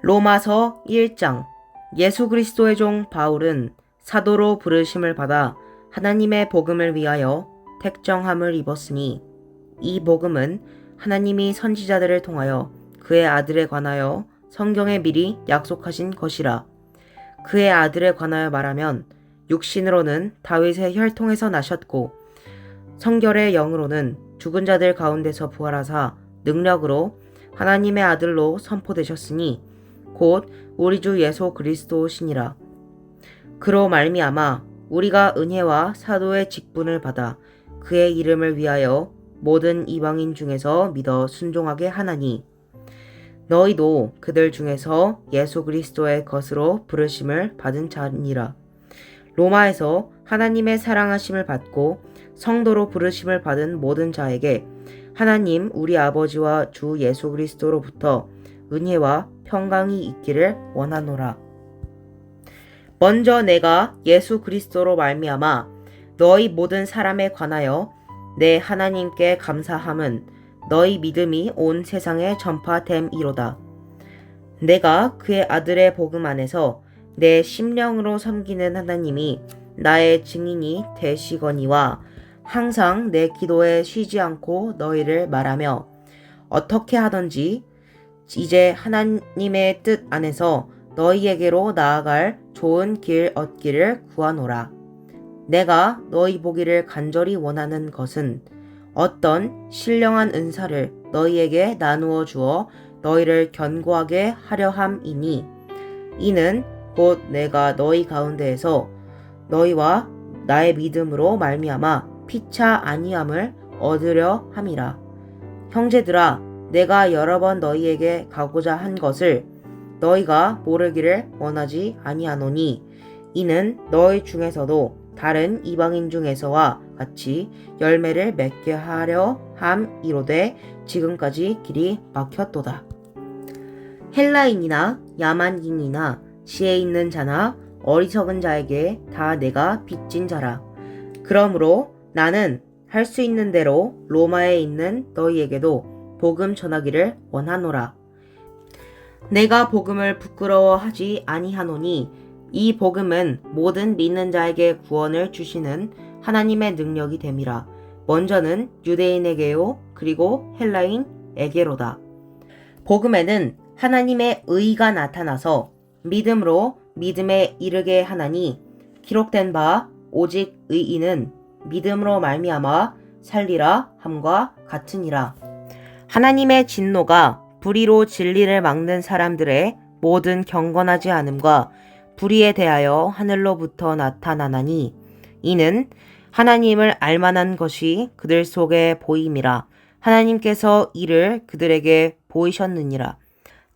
로마서 1장. 예수 그리스도의 종 바울은 사도로 부르심을 받아 하나님의 복음을 위하여 택정함을 입었으니, 이 복음은 하나님이 선지자들을 통하여 그의 아들에 관하여 성경에 미리 약속하신 것이라. 그의 아들에 관하여 말하면 육신으로는 다윗의 혈통에서 나셨고, 성결의 영으로는 죽은 자들 가운데서 부활하사 능력으로 하나님의 아들로 선포되셨으니 곧 우리 주 예수 그리스도시니라. 그로 말미암아 우리가 은혜와 사도의 직분을 받아 그의 이름을 위하여 모든 이방인 중에서 믿어 순종하게 하나니, 너희도 그들 중에서 예수 그리스도의 것으로 부르심을 받은 자니라. 로마에서 하나님의 사랑하심을 받고 성도로 부르심을 받은 모든 자에게 하나님 우리 아버지와 주 예수 그리스도로부터 은혜와 평강이 있기를 원하노라. 먼저 내가 예수 그리스도로 말미암아 너희 모든 사람에 관하여 내 하나님께 감사함은 너희 믿음이 온 세상에 전파됨이로다. 내가 그의 아들의 복음 안에서 내 심령으로 섬기는 하나님이 나의 증인이 되시거니와, 항상 내 기도에 쉬지 않고 너희를 말하며 어떻게 하든지 이제 하나님의 뜻 안에서 너희에게로 나아갈 좋은 길 얻기를 구하노라. 내가 너희 보기를 간절히 원하는 것은 어떤 신령한 은사를 너희에게 나누어 주어 너희를 견고하게 하려 함이니, 이는 곧 내가 너희 가운데에서 너희와 나의 믿음으로 말미암아 피차 아니함을 얻으려 함이라. 형제들아, 내가 여러 번 너희에게 가고자 한 것을 너희가 모르기를 원하지 아니하노니, 이는 너희 중에서도 다른 이방인 중에서와 같이 열매를 맺게 하려 함이로되 지금까지 길이 막혔도다. 헬라인이나 야만인이나 지혜 있는 자나 어리석은 자에게 다 내가 빚진 자라. 그러므로 나는 할 수 있는 대로 로마에 있는 너희에게도 복음 전하기를 원하노라. 내가 복음을 부끄러워하지 아니하노니, 이 복음은 모든 믿는 자에게 구원을 주시는 하나님의 능력이 됨이라. 먼저는 유대인에게요, 그리고 헬라인에게로다. 복음에는 하나님의 의가 나타나서 믿음으로 믿음에 이르게 하나니, 기록된 바 오직 의인은 믿음으로 말미암아 살리라 함과 같으니라. 하나님의 진노가 불의로 진리를 막는 사람들의 모든 경건하지 않음과 불의에 대하여 하늘로부터 나타나나니, 이는 하나님을 알만한 것이 그들 속에 보임이라. 하나님께서 이를 그들에게 보이셨느니라.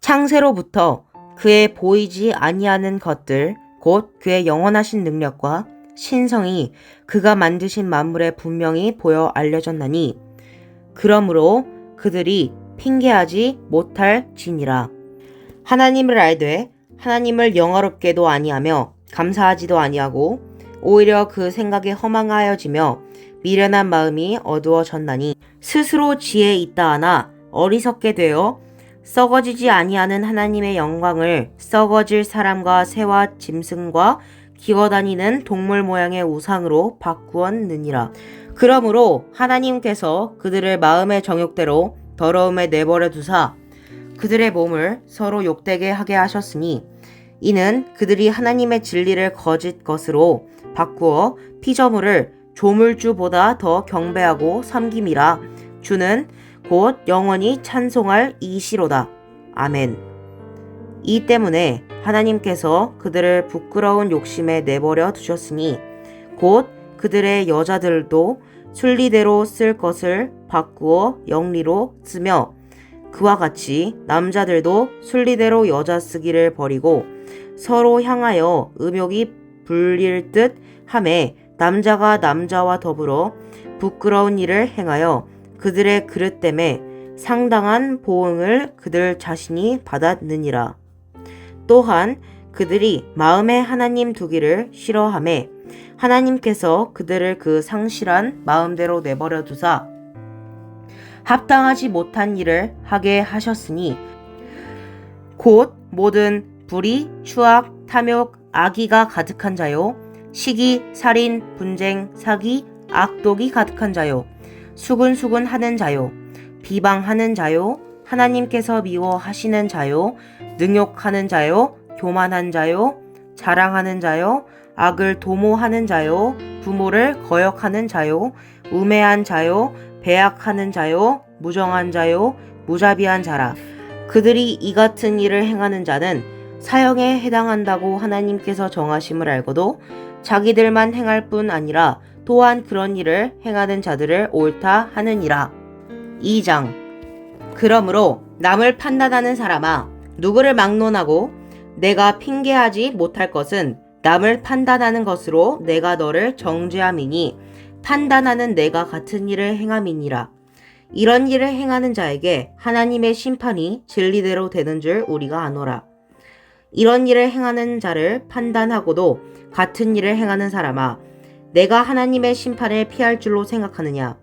창세로부터 그의 보이지 아니하는 것들, 곧 그의 영원하신 능력과 신성이 그가 만드신 만물에 분명히 보여 알려졌나니, 그러므로 그들이 핑계하지 못할 지니라. 하나님을 알되 하나님을 영화롭게도 아니하며 감사하지도 아니하고 오히려 그 생각에 허망하여지며 미련한 마음이 어두워졌나니, 스스로 지혜 있다 하나 어리석게 되어 썩어지지 아니하는 하나님의 영광을 썩어질 사람과 새와 짐승과 기어다니는 동물 모양의 우상으로 바꾸었느니라. 그러므로 하나님께서 그들을 마음의 정욕대로 더러움에 내버려 두사 그들의 몸을 서로 욕되게 하게 하셨으니, 이는 그들이 하나님의 진리를 거짓 것으로 바꾸어 피조물을 조물주보다 더 경배하고 섬김이라. 주는 곧 영원히 찬송할 이시로다. 아멘. 이 때문에 하나님께서 그들을 부끄러운 욕심에 내버려 두셨으니, 곧 그들의 여자들도 순리대로 쓸 것을 바꾸어 영리로 쓰며, 그와 같이 남자들도 순리대로 여자 쓰기를 버리고 서로 향하여 음욕이 불릴 듯 하매, 남자가 남자와 더불어 부끄러운 일을 행하여 그들의 그릇됨에 상당한 보응을 그들 자신이 받았느니라. 또한 그들이 마음에 하나님 두기를 싫어하매 하나님께서 그들을 그 상실한 마음대로 내버려 두사 합당하지 못한 일을 하게 하셨으니, 곧 모든 불의, 추악, 탐욕, 악의가 가득한 자요, 시기, 살인, 분쟁, 사기, 악독이 가득한 자요, 수근수근 하는 자요, 비방하는 자요, 하나님께서 미워하시는 자요, 능욕하는 자요, 교만한 자요, 자랑하는 자요, 악을 도모하는 자요, 부모를 거역하는 자요, 우매한 자요, 배약하는 자요, 무정한 자요, 무자비한 자라. 그들이 이 같은 일을 행하는 자는 사형에 해당한다고 하나님께서 정하심을 알고도 자기들만 행할 뿐 아니라 또한 그런 일을 행하는 자들을 옳다 하느니라. 2장. 그러므로 남을 판단하는 사람아, 누구를 막론하고 내가 핑계하지 못할 것은 남을 판단하는 것으로 내가 너를 정죄함이니 판단하는 내가 같은 일을 행함이니라. 이런 일을 행하는 자에게 하나님의 심판이 진리대로 되는 줄 우리가 아노라. 이런 일을 행하는 자를 판단하고도 같은 일을 행하는 사람아, 내가 하나님의 심판을 피할 줄로 생각하느냐?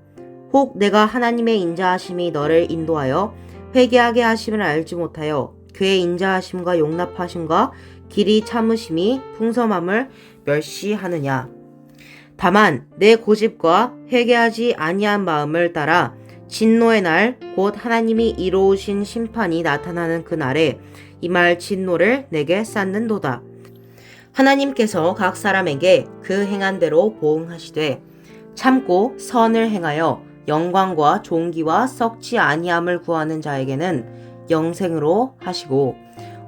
혹 내가 하나님의 인자하심이 너를 인도하여 회개하게 하심을 알지 못하여 그의 인자하심과 용납하심과 길이 참으심이 풍성함을 멸시하느냐? 다만 내 고집과 회개하지 아니한 마음을 따라 진노의 날 곧 하나님이 이루으신 심판이 나타나는 그 날에 이 말 진노를 내게 쌓는도다. 하나님께서 각 사람에게 그 행한 대로 보응하시되 참고 선을 행하여 영광과 존귀와 썩지 아니함을 구하는 자에게는 영생으로 하시고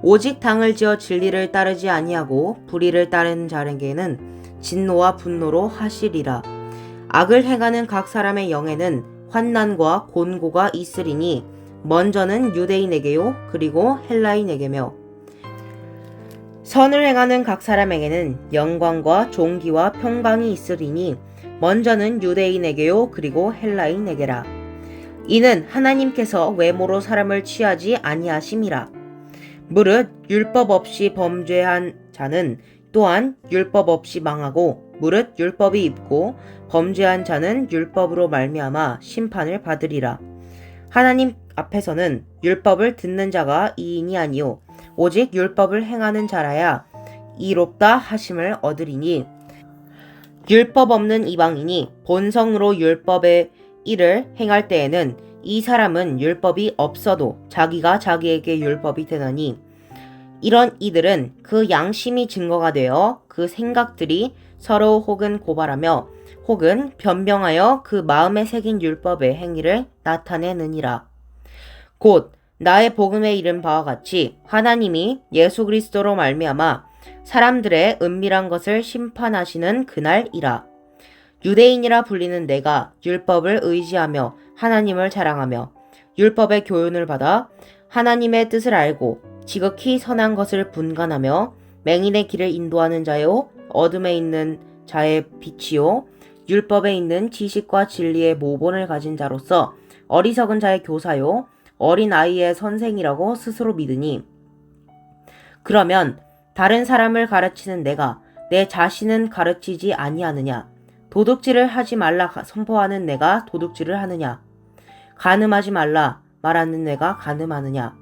오직 당을 지어 진리를 따르지 아니하고 불의를 따르는 자에게는 진노와 분노로 하시리라. 악을 행하는 각 사람의 영에는 환난과 곤고가 있으리니 먼저는 유대인에게요 그리고 헬라인에게며 선을 행하는 각 사람에게는 영광과 존귀와 평강이 있으리니 먼저는 유대인에게요 그리고 헬라인에게라. 이는 하나님께서 외모로 사람을 취하지 아니하심이라. 무릇 율법 없이 범죄한 자는 또한 율법 없이 망하고 무릇 율법이 있고 범죄한 자는 율법으로 말미암아 심판을 받으리라. 하나님 앞에서는 율법을 듣는 자가 이인이 아니요 오직 율법을 행하는 자라야 이롭다 하심을 얻으리니 율법 없는 이방인이 본성으로 율법의 일을 행할 때에는 이 사람은 율법이 없어도 자기가 자기에게 율법이 되나니 이런 이들은 그 양심이 증거가 되어 그 생각들이 서로 혹은 고발하며 혹은 변명하여 그 마음에 새긴 율법의 행위를 나타내느니라. 곧 나의 복음에 이른 바와 같이 하나님이 예수 그리스도로 말미암아 사람들의 은밀한 것을 심판하시는 그날이라. 유대인이라 불리는 내가 율법을 의지하며 하나님을 자랑하며 율법의 교훈을 받아 하나님의 뜻을 알고 지극히 선한 것을 분간하며 맹인의 길을 인도하는 자요 어둠에 있는 자의 빛이요 율법에 있는 지식과 진리의 모본을 가진 자로서 어리석은 자의 교사요 어린 아이의 선생이라고 스스로 믿으니 그러면 다른 사람을 가르치는 내가 내 자신은 가르치지 아니하느냐? 도둑질을 하지 말라 선포하는 내가 도둑질을 하느냐? 간음하지 말라 말하는 내가 간음하느냐?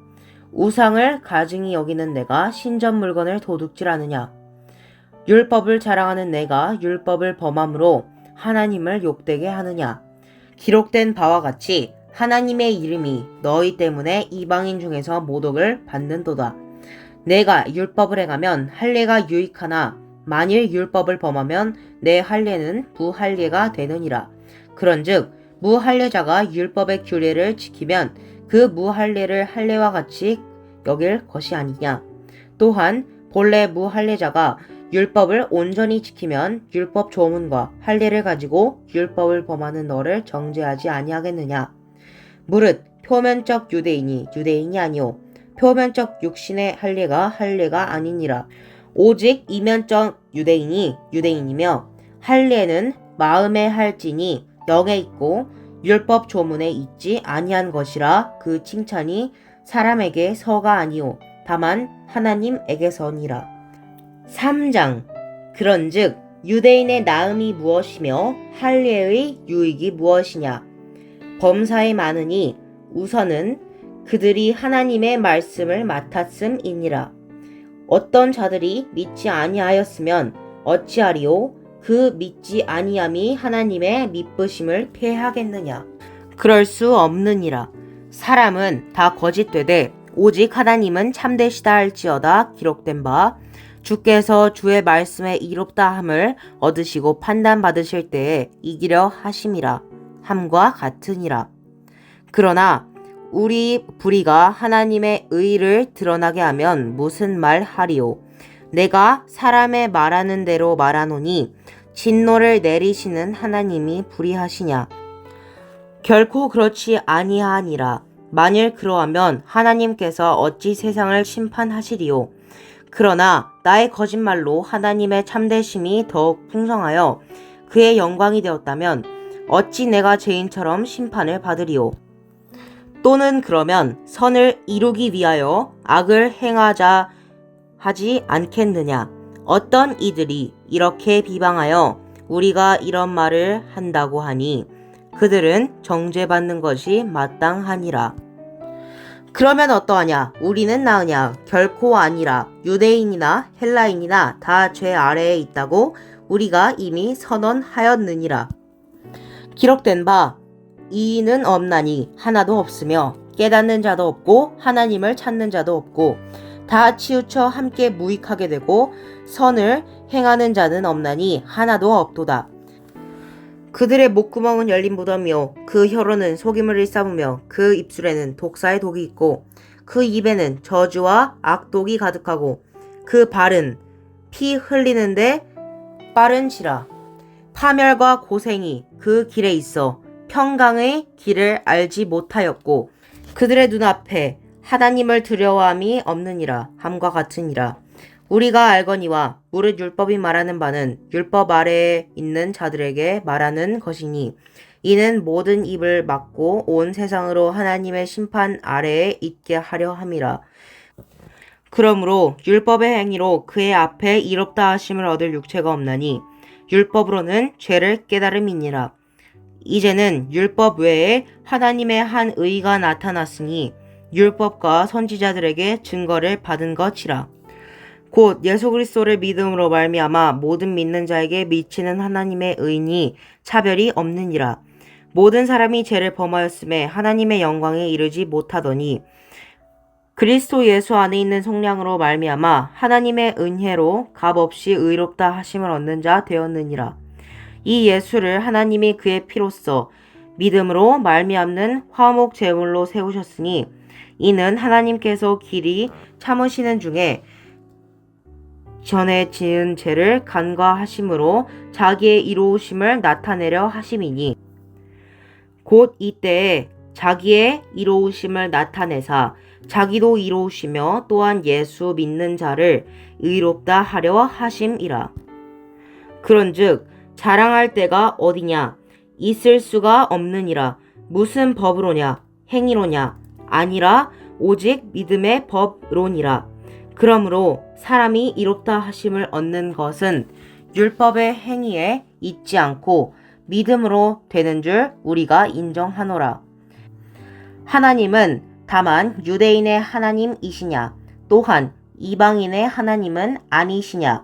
우상을 가증히 여기는 내가 신전 물건을 도둑질하느냐? 율법을 자랑하는 내가 율법을 범함으로 하나님을 욕되게 하느냐? 기록된 바와 같이 하나님의 이름이 너희 때문에 이방인 중에서 모독을 받는도다. 내가 율법을 행하면 할례가 유익하나 만일 율법을 범하면 내 할례는 부할례가 되느니라. 그런즉 무할례자가 율법의 규례를 지키면 그 무할례를 할례와 같이 여길 것이 아니냐. 또한 본래 무할례자가 율법을 온전히 지키면 율법 조문과 할례를 가지고 율법을 범하는 너를 정죄하지 아니하겠느냐. 무릇 표면적 유대인이 유대인이 아니오 표면적 육신의 할례가 할례가 아니니라. 오직 이면적 유대인이 유대인이며 할례는 마음에 할지니 영에 있고 율법 조문에 있지 아니한 것이라. 그 칭찬이 사람에게 서가 아니오 다만 하나님에게서니라. 3장. 그런즉 유대인의 나음이 무엇이며 할례의 유익이 무엇이냐. 범사에 많으니 우선은 그들이 하나님의 말씀을 맡았음이니라. 어떤 자들이 믿지 아니하였으면 어찌하리요? 그 믿지 아니함이 하나님의 미쁘심을 패하겠느냐? 그럴 수 없느니라. 사람은 다 거짓되되 오직 하나님은 참되시다 할지어다 기록된 바 주께서 주의 말씀에 이롭다 함을 얻으시고 판단받으실 때에 이기려 하심이라 함과 같으니라. 그러나 우리 불의가 하나님의 의를 드러나게 하면 무슨 말 하리요? 내가 사람의 말하는 대로 말하노니 진노를 내리시는 하나님이 불의하시냐? 결코 그렇지 아니하니라. 만일 그러하면 하나님께서 어찌 세상을 심판하시리요? 그러나 나의 거짓말로 하나님의 참되심이 더욱 풍성하여 그의 영광이 되었다면 어찌 내가 죄인처럼 심판을 받으리요? 또는 그러면 선을 이루기 위하여 악을 행하자 하지 않겠느냐? 어떤 이들이 이렇게 비방하여 우리가 이런 말을 한다고 하니 그들은 정죄받는 것이 마땅하니라. 그러면 어떠하냐? 우리는 나으냐? 결코 아니라. 유대인이나 헬라인이나 다 죄 아래에 있다고 우리가 이미 선언하였느니라. 기록된 바 이인은 없나니 하나도 없으며 깨닫는 자도 없고 하나님을 찾는 자도 없고 다 치우쳐 함께 무익하게 되고 선을 행하는 자는 없나니 하나도 없도다. 그들의 목구멍은 열린 무덤이요 그 혀로는 속임을 일삼으며 그 입술에는 독사의 독이 있고 그 입에는 저주와 악독이 가득하고 그 발은 피 흘리는데 빠른지라. 파멸과 고생이 그 길에 있어 평강의 길을 알지 못하였고 그들의 눈앞에 하나님을 두려워함이 없느니라 함과 같으니라. 우리가 알거니와 무릇 율법이 말하는 바는 율법 아래에 있는 자들에게 말하는 것이니 이는 모든 입을 막고 온 세상으로 하나님의 심판 아래에 있게 하려 함이라. 그러므로 율법의 행위로 그의 앞에 이롭다 하심을 얻을 육체가 없나니 율법으로는 죄를 깨달음이니라. 이제는 율법 외에 하나님의 한 의가 나타났으니 율법과 선지자들에게 증거를 받은 것이라. 곧 예수 그리스도를 믿음으로 말미암아 모든 믿는 자에게 미치는 하나님의 의니 차별이 없느니라. 모든 사람이 죄를 범하였음에 하나님의 영광에 이르지 못하더니 그리스도 예수 안에 있는 속량으로 말미암아 하나님의 은혜로 값없이 의롭다 하심을 얻는 자 되었느니라. 이 예수를 하나님이 그의 피로써 믿음으로 말미암는 화목 제물로 세우셨으니 이는 하나님께서 길이 참으시는 중에 전에 지은 죄를 간과하심으로 자기의 이로우심을 나타내려 하심이니 곧 이때에 자기의 이로우심을 나타내사 자기도 이로우시며 또한 예수 믿는 자를 의롭다 하려 하심이라. 그런즉 자랑할 때가 어디냐? 있을 수가 없느니라. 무슨 법으로냐? 행위로냐? 아니라 오직 믿음의 법론이라. 그러므로 사람이 이롭다 하심을 얻는 것은 율법의 행위에 있지 않고 믿음으로 되는 줄 우리가 인정하노라. 하나님은 다만 유대인의 하나님이시냐? 또한 이방인의 하나님은 아니시냐?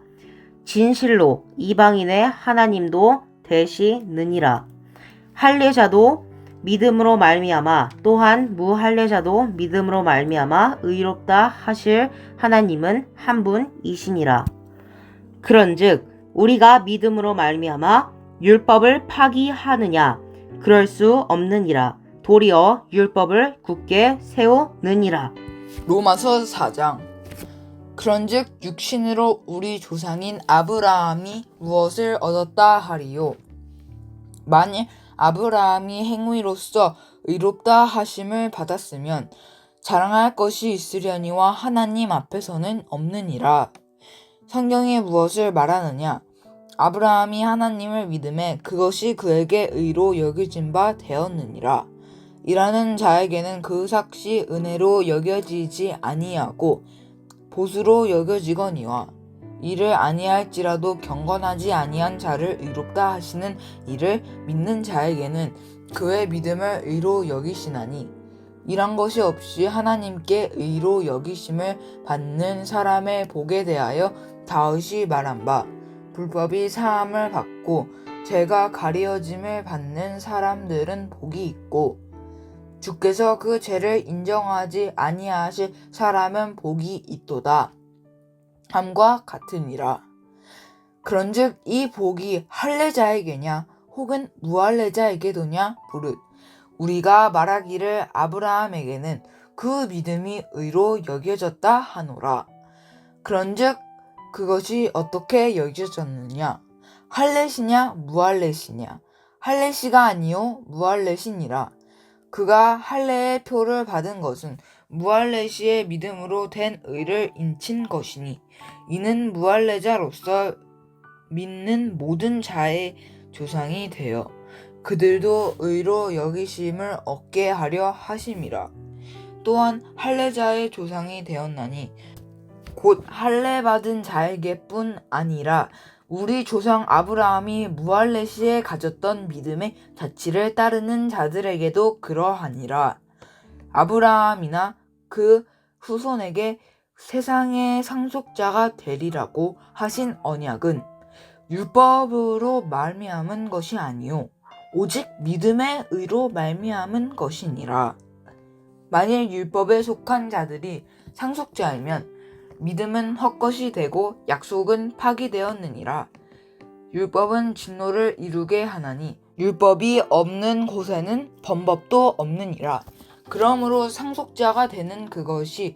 진실로 이방인의 하나님도 되시느니라. 할례자도 믿음으로 말미암아 또한 무할례자도 믿음으로 말미암아 의롭다 하실 하나님은 한 분이시니라. 그런즉 우리가 믿음으로 말미암아 율법을 파기하느냐? 그럴 수 없느니라. 도리어 율법을 굳게 세우느니라. 로마서 4장. 그런즉 육신으로 우리 조상인 아브라함이 무엇을 얻었다 하리요? 만일 아브라함이 행위로서 의롭다 하심을 받았으면 자랑할 것이 있으려니와 하나님 앞에서는 없느니라. 성경이 무엇을 말하느냐? 아브라함이 하나님을 믿음에 그것이 그에게 의로 여겨진 바 되었느니라. 일하는 자에게는 그 삭시 은혜로 여겨지지 아니하고 보수로 여겨지거니와 이를 아니할지라도 경건하지 아니한 자를 의롭다 하시는 이를 믿는 자에게는 그의 믿음을 의로 여기시나니 이런 것이 없이 하나님께 의로 여기심을 받는 사람의 복에 대하여 다윗이 말한 바 불법이 사함을 받고 죄가 가리어짐을 받는 사람들은 복이 있고 주께서 그 죄를 인정하지 아니하실 사람은 복이 있도다 함과 같으니라. 그런즉 이 복이 할례자에게냐 혹은 무할례자에게도냐 부릇 우리가 말하기를 아브라함에게는 그 믿음이 의로 여겨졌다 하노라. 그런즉 그것이 어떻게 여겨졌느냐 할례시냐 무할례시냐 할례시가 아니요 무할례시니라. 그가 할례의 표를 받은 것은 무할례시의 믿음으로 된 의를 인친 것이니 이는 무할례자로서 믿는 모든 자의 조상이 되어 그들도 의로 여기심을 얻게 하려 하심이라. 또한 할례자의 조상이 되었나니 곧 할례 받은 자에게뿐 아니라 우리 조상 아브라함이 무할례시에 가졌던 믿음의 자치를 따르는 자들에게도 그러하니라. 아브라함이나 그 후손에게 세상의 상속자가 되리라고 하신 언약은 율법으로 말미암은 것이 아니요 오직 믿음의 의로 말미암은 것이니라. 만일 율법에 속한 자들이 상속자이면 믿음은 헛것이 되고 약속은 파기되었느니라. 율법은 진노를 이루게 하나니 율법이 없는 곳에는 범법도 없느니라. 그러므로 상속자가 되는 그것이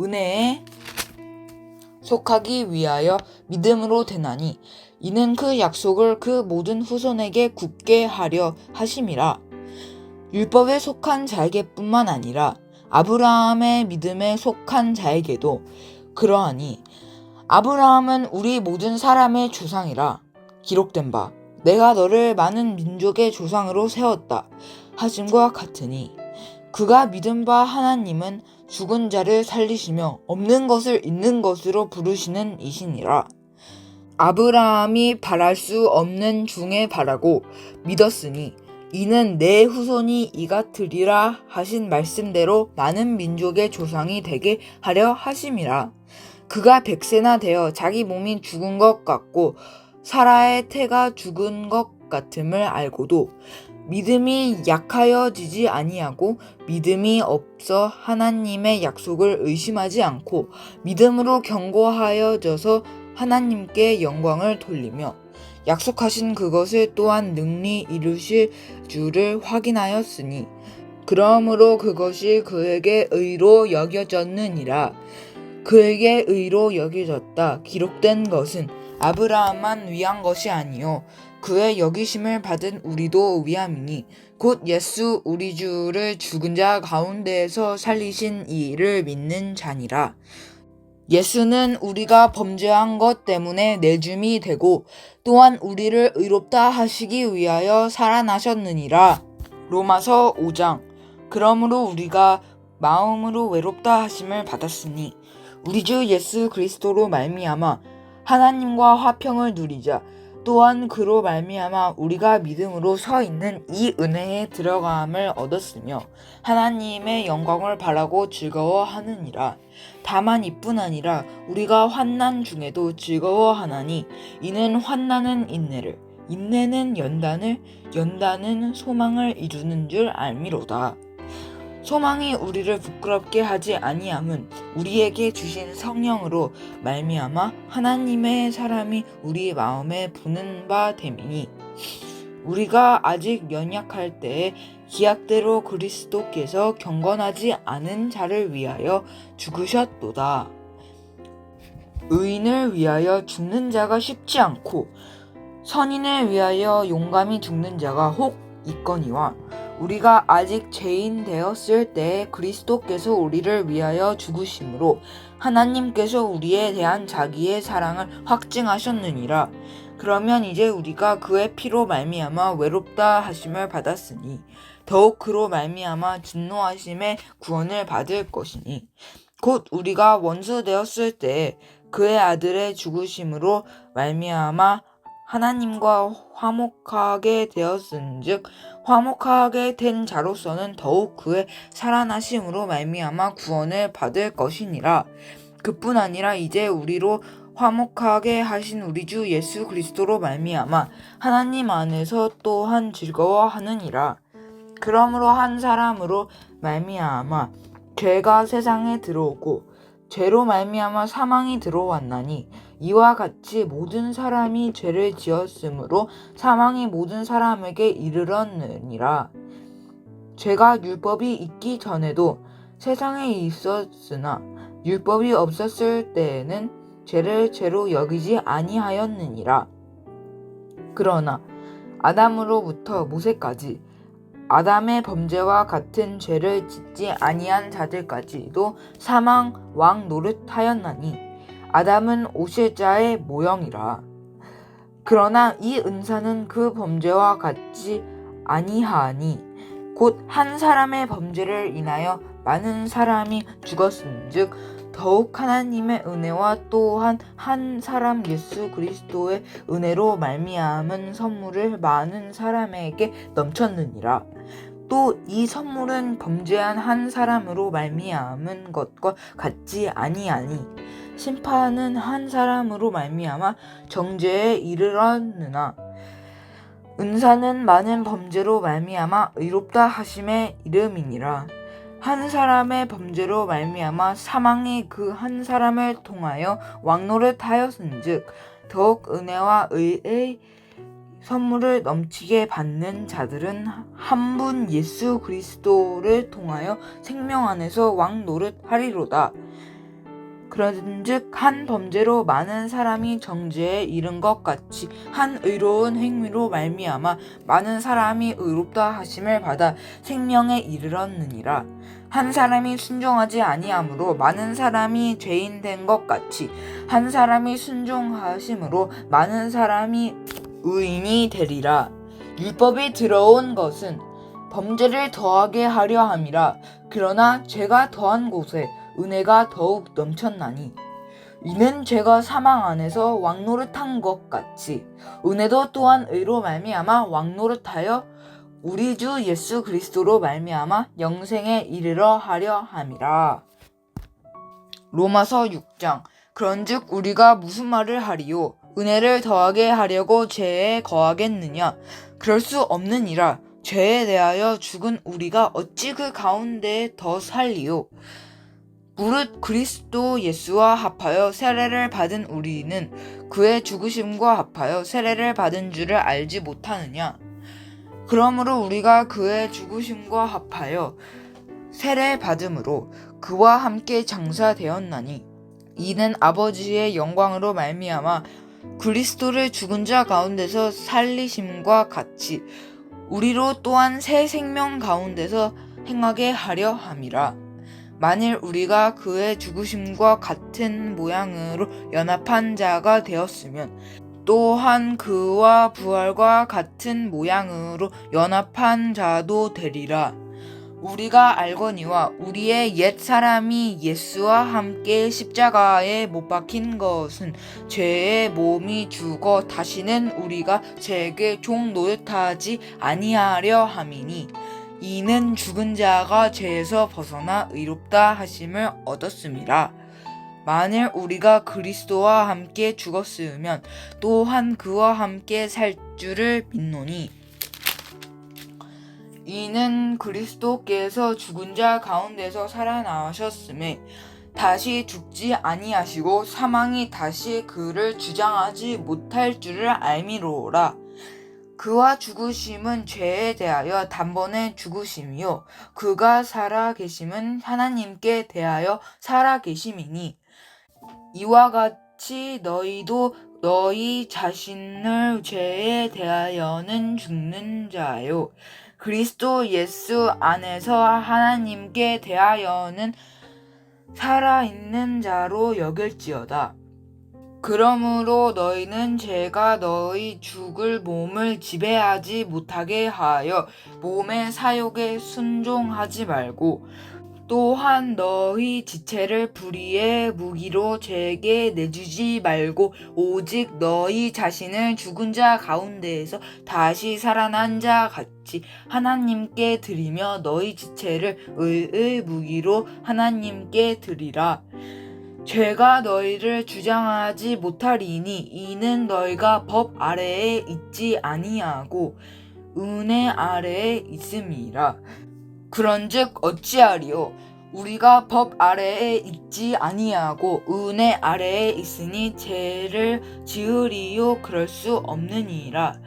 은혜에 속하기 위하여 믿음으로 되나니 이는 그 약속을 그 모든 후손에게 굳게 하려 하심이라. 율법에 속한 자에게뿐만 아니라 아브라함의 믿음에 속한 자에게도 그러하니 아브라함은 우리 모든 사람의 조상이라 기록된 바 내가 너를 많은 민족의 조상으로 세웠다 하심과 같으니 그가 믿은 바 하나님은 죽은 자를 살리시며 없는 것을 있는 것으로 부르시는 이시니라. 아브라함이 바랄 수 없는 중에 바라고 믿었으니 이는 내 후손이 이같으리라 하신 말씀대로 많은 민족의 조상이 되게 하려 하심이라. 그가 100세나 되어 자기 몸이 죽은 것 같고 사라의 태가 죽은 것 같음을 알고도 믿음이 약하여지지 아니하고 믿음이 없어 하나님의 약속을 의심하지 않고 믿음으로 견고하여져서 하나님께 영광을 돌리며 약속하신 그것을 또한 능히 이루실 줄을 확인하였으니 그러므로 그것이 그에게 의로 여겨졌느니라. 그에게 의로 여겨졌다 기록된 것은 아브라함만 위한 것이 아니요 그의 여기심을 받은 우리도 위함이니 곧 예수 우리 주를 죽은 자 가운데에서 살리신 이를 믿는 자니라. 예수는 우리가 범죄한 것 때문에 내줌이 되고 또한 우리를 의롭다 하시기 위하여 살아나셨느니라. 로마서 5장. 그러므로 우리가 마음으로 외롭다 하심을 받았으니 우리 주 예수 그리스도로 말미암아 하나님과 화평을 누리자. 또한 그로 말미암아 우리가 믿음으로 서 있는 이 은혜에 들어감을 얻었으며 하나님의 영광을 바라고 즐거워하느니라. 다만 이뿐 아니라 우리가 환난 중에도 즐거워하나니 이는 환난은 인내를, 인내는 연단을, 연단은 소망을 이루는 줄 알미로다. 소망이 우리를 부끄럽게 하지 아니함은 우리에게 주신 성령으로 말미암아 하나님의 사람이 우리 마음에 부는 바 됨이니 우리가 아직 연약할 때에 기약대로 그리스도께서 경건하지 않은 자를 위하여 죽으셨도다. 의인을 위하여 죽는 자가 쉽지 않고 선인을 위하여 용감히 죽는 자가 혹 있거니와 우리가 아직 죄인 되었을 때에 그리스도께서 우리를 위하여 죽으심으로 하나님께서 우리에 대한 자기의 사랑을 확증하셨느니라. 그러면 이제 우리가 그의 피로 말미암아 외롭다 하심을 받았으니 더욱 그로 말미암아 진노하심의 구원을 받을 것이니 곧 우리가 원수 되었을 때에 그의 아들의 죽으심으로 말미암아 하나님과 화목하게 되었은즉 화목하게 된 자로서는 더욱 그의 살아나심으로 말미암아 구원을 받을 것이니라. 그뿐 아니라 이제 우리로 화목하게 하신 우리 주 예수 그리스도로 말미암아 하나님 안에서 또한 즐거워하느니라. 그러므로 한 사람으로 말미암아 죄가 세상에 들어오고 죄로 말미암아 사망이 들어왔나니 이와 같이 모든 사람이 죄를 지었으므로 사망이 모든 사람에게 이르렀느니라. 죄가 율법이 있기 전에도 세상에 있었으나 율법이 없었을 때에는 죄를 죄로 여기지 아니하였느니라. 그러나 아담으로부터 모세까지 아담의 범죄와 같은 죄를 짓지 아니한 자들까지도 사망 왕 노릇하였나니 아담은 오실 자의 모형이라. 그러나 이 은사는 그 범죄와 같지 아니하니 곧 한 사람의 범죄를 인하여 많은 사람이 죽었은즉 더욱 하나님의 은혜와 또한 한 사람 예수 그리스도의 은혜로 말미암은 선물을 많은 사람에게 넘쳤느니라. 또 이 선물은 범죄한 한 사람으로 말미암은 것과 같지 아니하니 심판은 한 사람으로 말미암아 정죄에 이르렀느나 은사는 많은 범죄로 말미암아 의롭다 하심의 이름이니라. 한 사람의 범죄로 말미암아 사망이 그 한 사람을 통하여 왕노릇하였은즉 더욱 은혜와 의의 선물을 넘치게 받는 자들은 한 분 예수 그리스도를 통하여 생명 안에서 왕노릇하리로다. 그런즉 한 범죄로 많은 사람이 정죄에 이른 것 같이 한 의로운 행위로 말미암아 많은 사람이 의롭다 하심을 받아 생명에 이르렀느니라. 한 사람이 순종하지 아니함으로 많은 사람이 죄인 된 것 같이 한 사람이 순종하심으로 많은 사람이 의인이 되리라. 율법이 들어온 것은 범죄를 더하게 하려 함이라. 그러나 죄가 더한 곳에 은혜가 더욱 넘쳤나니 이는 죄가 사망 안에서 왕노릇한 것 같이 은혜도 또한 의로 말미암아 왕노릇하여 우리 주 예수 그리스도로 말미암아 영생에 이르러 하려 함이라. 로마서 6장. 그런즉 우리가 무슨 말을 하리요? 은혜를 더하게 하려고 죄에 거하겠느냐? 그럴 수 없느니라. 죄에 대하여 죽은 우리가 어찌 그 가운데 더 살리요? 무릇 그리스도 예수와 합하여 세례를 받은 우리는 그의 죽으심과 합하여 세례를 받은 줄을 알지 못하느냐? 그러므로 우리가 그의 죽으심과 합하여 세례 받음으로 그와 함께 장사되었나니 이는 아버지의 영광으로 말미암아 그리스도를 죽은 자 가운데서 살리심과 같이 우리로 또한 새 생명 가운데서 행하게 하려 함이라. 만일 우리가 그의 죽으심과 같은 모양으로 연합한 자가 되었으면 또한 그와 부활과 같은 모양으로 연합한 자도 되리라. 우리가 알거니와 우리의 옛 사람이 예수와 함께 십자가에 못 박힌 것은 죄의 몸이 죽어 다시는 우리가 죄에게 종 노릇하지 아니하려 함이니 이는 죽은 자가 죄에서 벗어나 의롭다 하심을 얻었음이라. 만일 우리가 그리스도와 함께 죽었으면 또한 그와 함께 살 줄을 믿노니 이는 그리스도께서 죽은 자 가운데서 살아나셨음에 다시 죽지 아니하시고 사망이 다시 그를 주장하지 못할 줄을 알미로라. 그와 죽으심은 죄에 대하여 단번에 죽으심이요 그가 살아계심은 하나님께 대하여 살아계심이니 이와 같이 너희도 너희 자신을 죄에 대하여는 죽는 자요 그리스도 예수 안에서 하나님께 대하여는 살아있는 자로 여길지어다. 그러므로 너희는 죄가 너희 죽을 몸을 지배하지 못하게 하여 몸의 사욕에 순종하지 말고 또한 너희 지체를 불의의 무기로 죄에게 내주지 말고 오직 너희 자신을 죽은 자 가운데에서 다시 살아난 자 같이 하나님께 드리며 너희 지체를 의의 무기로 하나님께 드리라. 죄가 너희를 주장하지 못하리니 이는 너희가 법 아래에 있지 아니하고 은혜 아래에 있음이라. 그런즉 어찌하리요? 우리가 법 아래에 있지 아니하고 은혜 아래에 있으니 죄를 지으리요? 그럴 수 없느니라.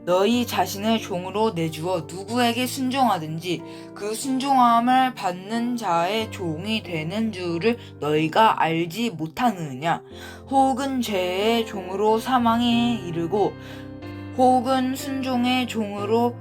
너희 자신을 종으로 내주어 누구에게 순종하든지 그 순종함을 받는 자의 종이 되는 줄을 너희가 알지 못하느냐? 혹은 죄의 종으로 사망에 이르고 혹은 순종의 종으로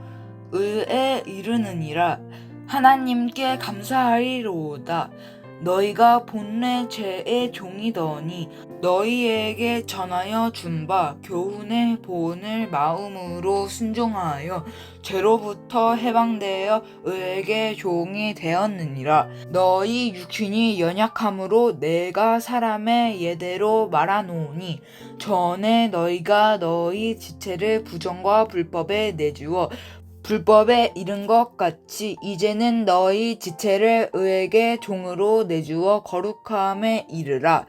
의에 이르느니라. 하나님께 감사하리로다. 너희가 본래 죄의 종이더니 너희에게 전하여 준 바 교훈의 보응을 마음으로 순종하여 죄로부터 해방되어 의에게 종이 되었느니라. 너희 육신이 연약함으로 내가 사람의 예대로 말하노니 전에 너희가 너희 지체를 부정과 불법에 내주어 불법에 이른 것 같이 이제는 너희 지체를 의에게 종으로 내주어 거룩함에 이르라.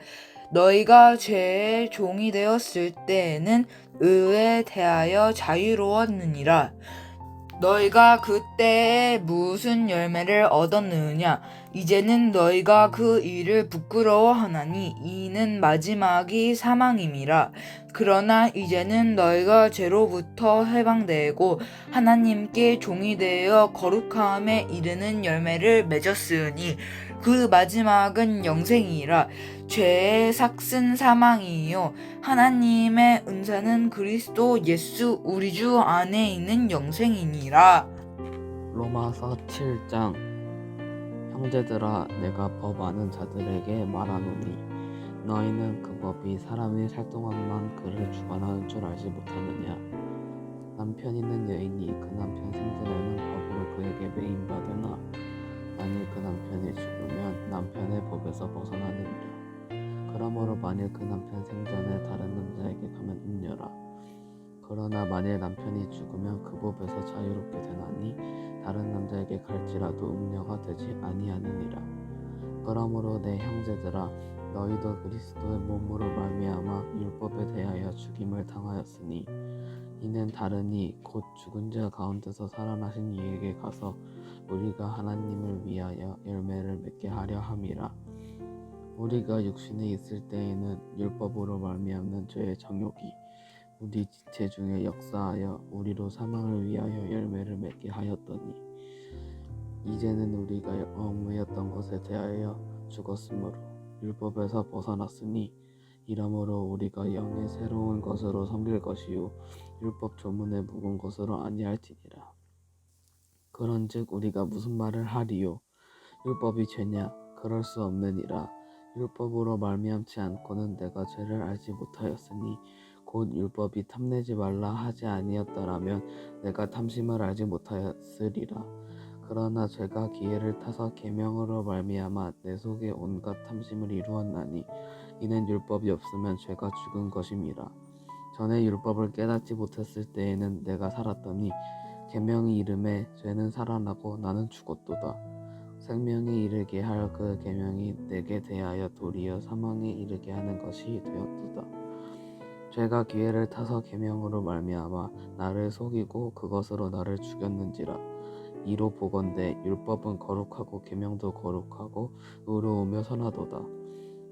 너희가 죄의 종이 되었을 때에는 의에 대하여 자유로웠느니라. 너희가 그때에 무슨 열매를 얻었느냐? 이제는 너희가 그 일을 부끄러워하나니 이는 마지막이 사망임이라. 그러나 이제는 너희가 죄로부터 해방되고 하나님께 종이 되어 거룩함에 이르는 열매를 맺었으니 그 마지막은 영생이라. 죄의 삭은 사망이요 하나님의 은사는 그리스도 예수 우리 주 안에 있는 영생이니라. 로마서 7장. 형제들아, 내가 법 아는 자들에게 말하노니 너희는 그 법이 사람이 살 동안만 그를 주관하는 줄 알지 못하느냐? 남편 있는 여인이 그 남편 생전에는 법으로 그에게 매인받으나 만일 그 남편이 죽으면 남편의 법에서 벗어나느니라. 그러므로 만일 그 남편 생전에 다른 남자에게 가면 음녀라. 그러나 만일 남편이 죽으면 그 법에서 자유롭게 되나니 다른 남자에게 갈지라도 음녀가 되지 아니하느니라. 그러므로 내 형제들아, 너희도 그리스도의 몸으로 말미암아 율법에 대하여 죽임을 당하였으니 이는 다르니 곧 죽은 자 가운데서 살아나신 이에게 가서 우리가 하나님을 위하여 열매를 맺게 하려 함이라. 우리가 육신에 있을 때에는 율법으로 말미암는 죄의 정욕이 우리 지체 중에 역사하여 우리로 사망을 위하여 열매를 맺게 하였더니 이제는 우리가 어무였던 것에 대하여 죽었으므로 율법에서 벗어났으니 이러므로 우리가 영의 새로운 것으로 섬길 것이요 율법 조문에 묵은 것으로 아니할지니라. 그런즉 우리가 무슨 말을 하리요? 율법이 죄냐? 그럴 수 없느니라. 율법으로 말미암지 않고는 내가 죄를 알지 못하였으니 곧 율법이 탐내지 말라 하지 아니었더라면 내가 탐심을 알지 못하였으리라. 그러나 죄가 기회를 타서 계명으로 말미암아 내 속에 온갖 탐심을 이루었나니 이는 율법이 없으면 죄가 죽은 것임이라. 전에 율법을 깨닫지 못했을 때에는 내가 살았더니 계명이 이름에 죄는 살아나고 나는 죽었도다. 생명에 이르게 할 그 계명이 내게 대하여 도리어 사망에 이르게 하는 것이 되었도다. 죄가 기회를 타서 계명으로 말미암아 나를 속이고 그것으로 나를 죽였는지라. 이로 보건대 율법은 거룩하고 계명도 거룩하고 의로우며 선하도다.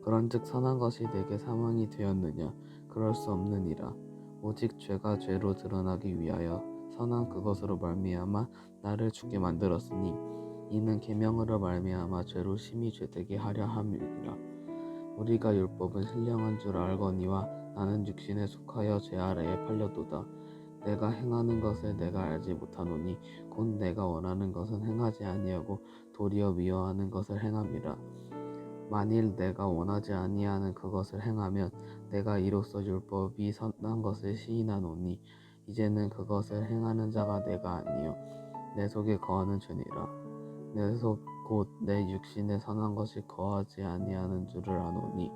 그런즉 선한 것이 내게 사망이 되었느냐? 그럴 수 없느니라. 오직 죄가 죄로 드러나기 위하여 선한 그것으로 말미암아 나를 죽게 만들었으니 이는 계명으로 말미암아 죄로 심히 죄되게 하려 함이라. 우리가 율법은 신령한 줄 알거니와 나는 육신에 속하여 죄 아래에 팔려도다. 내가 행하는 것을 내가 알지 못하노니 곧 내가 원하는 것은 행하지 아니하고 도리어 미워하는 것을 행함이라. 만일 내가 원하지 아니하는 그것을 행하면 내가 이로써 율법이 선한 것을 시인하노니 이제는 그것을 행하는 자가 내가 아니요 내 속에 거하는 죄니라. 내 속 곧 내 육신에 선한 것이 거하지 아니하는 줄을 아노니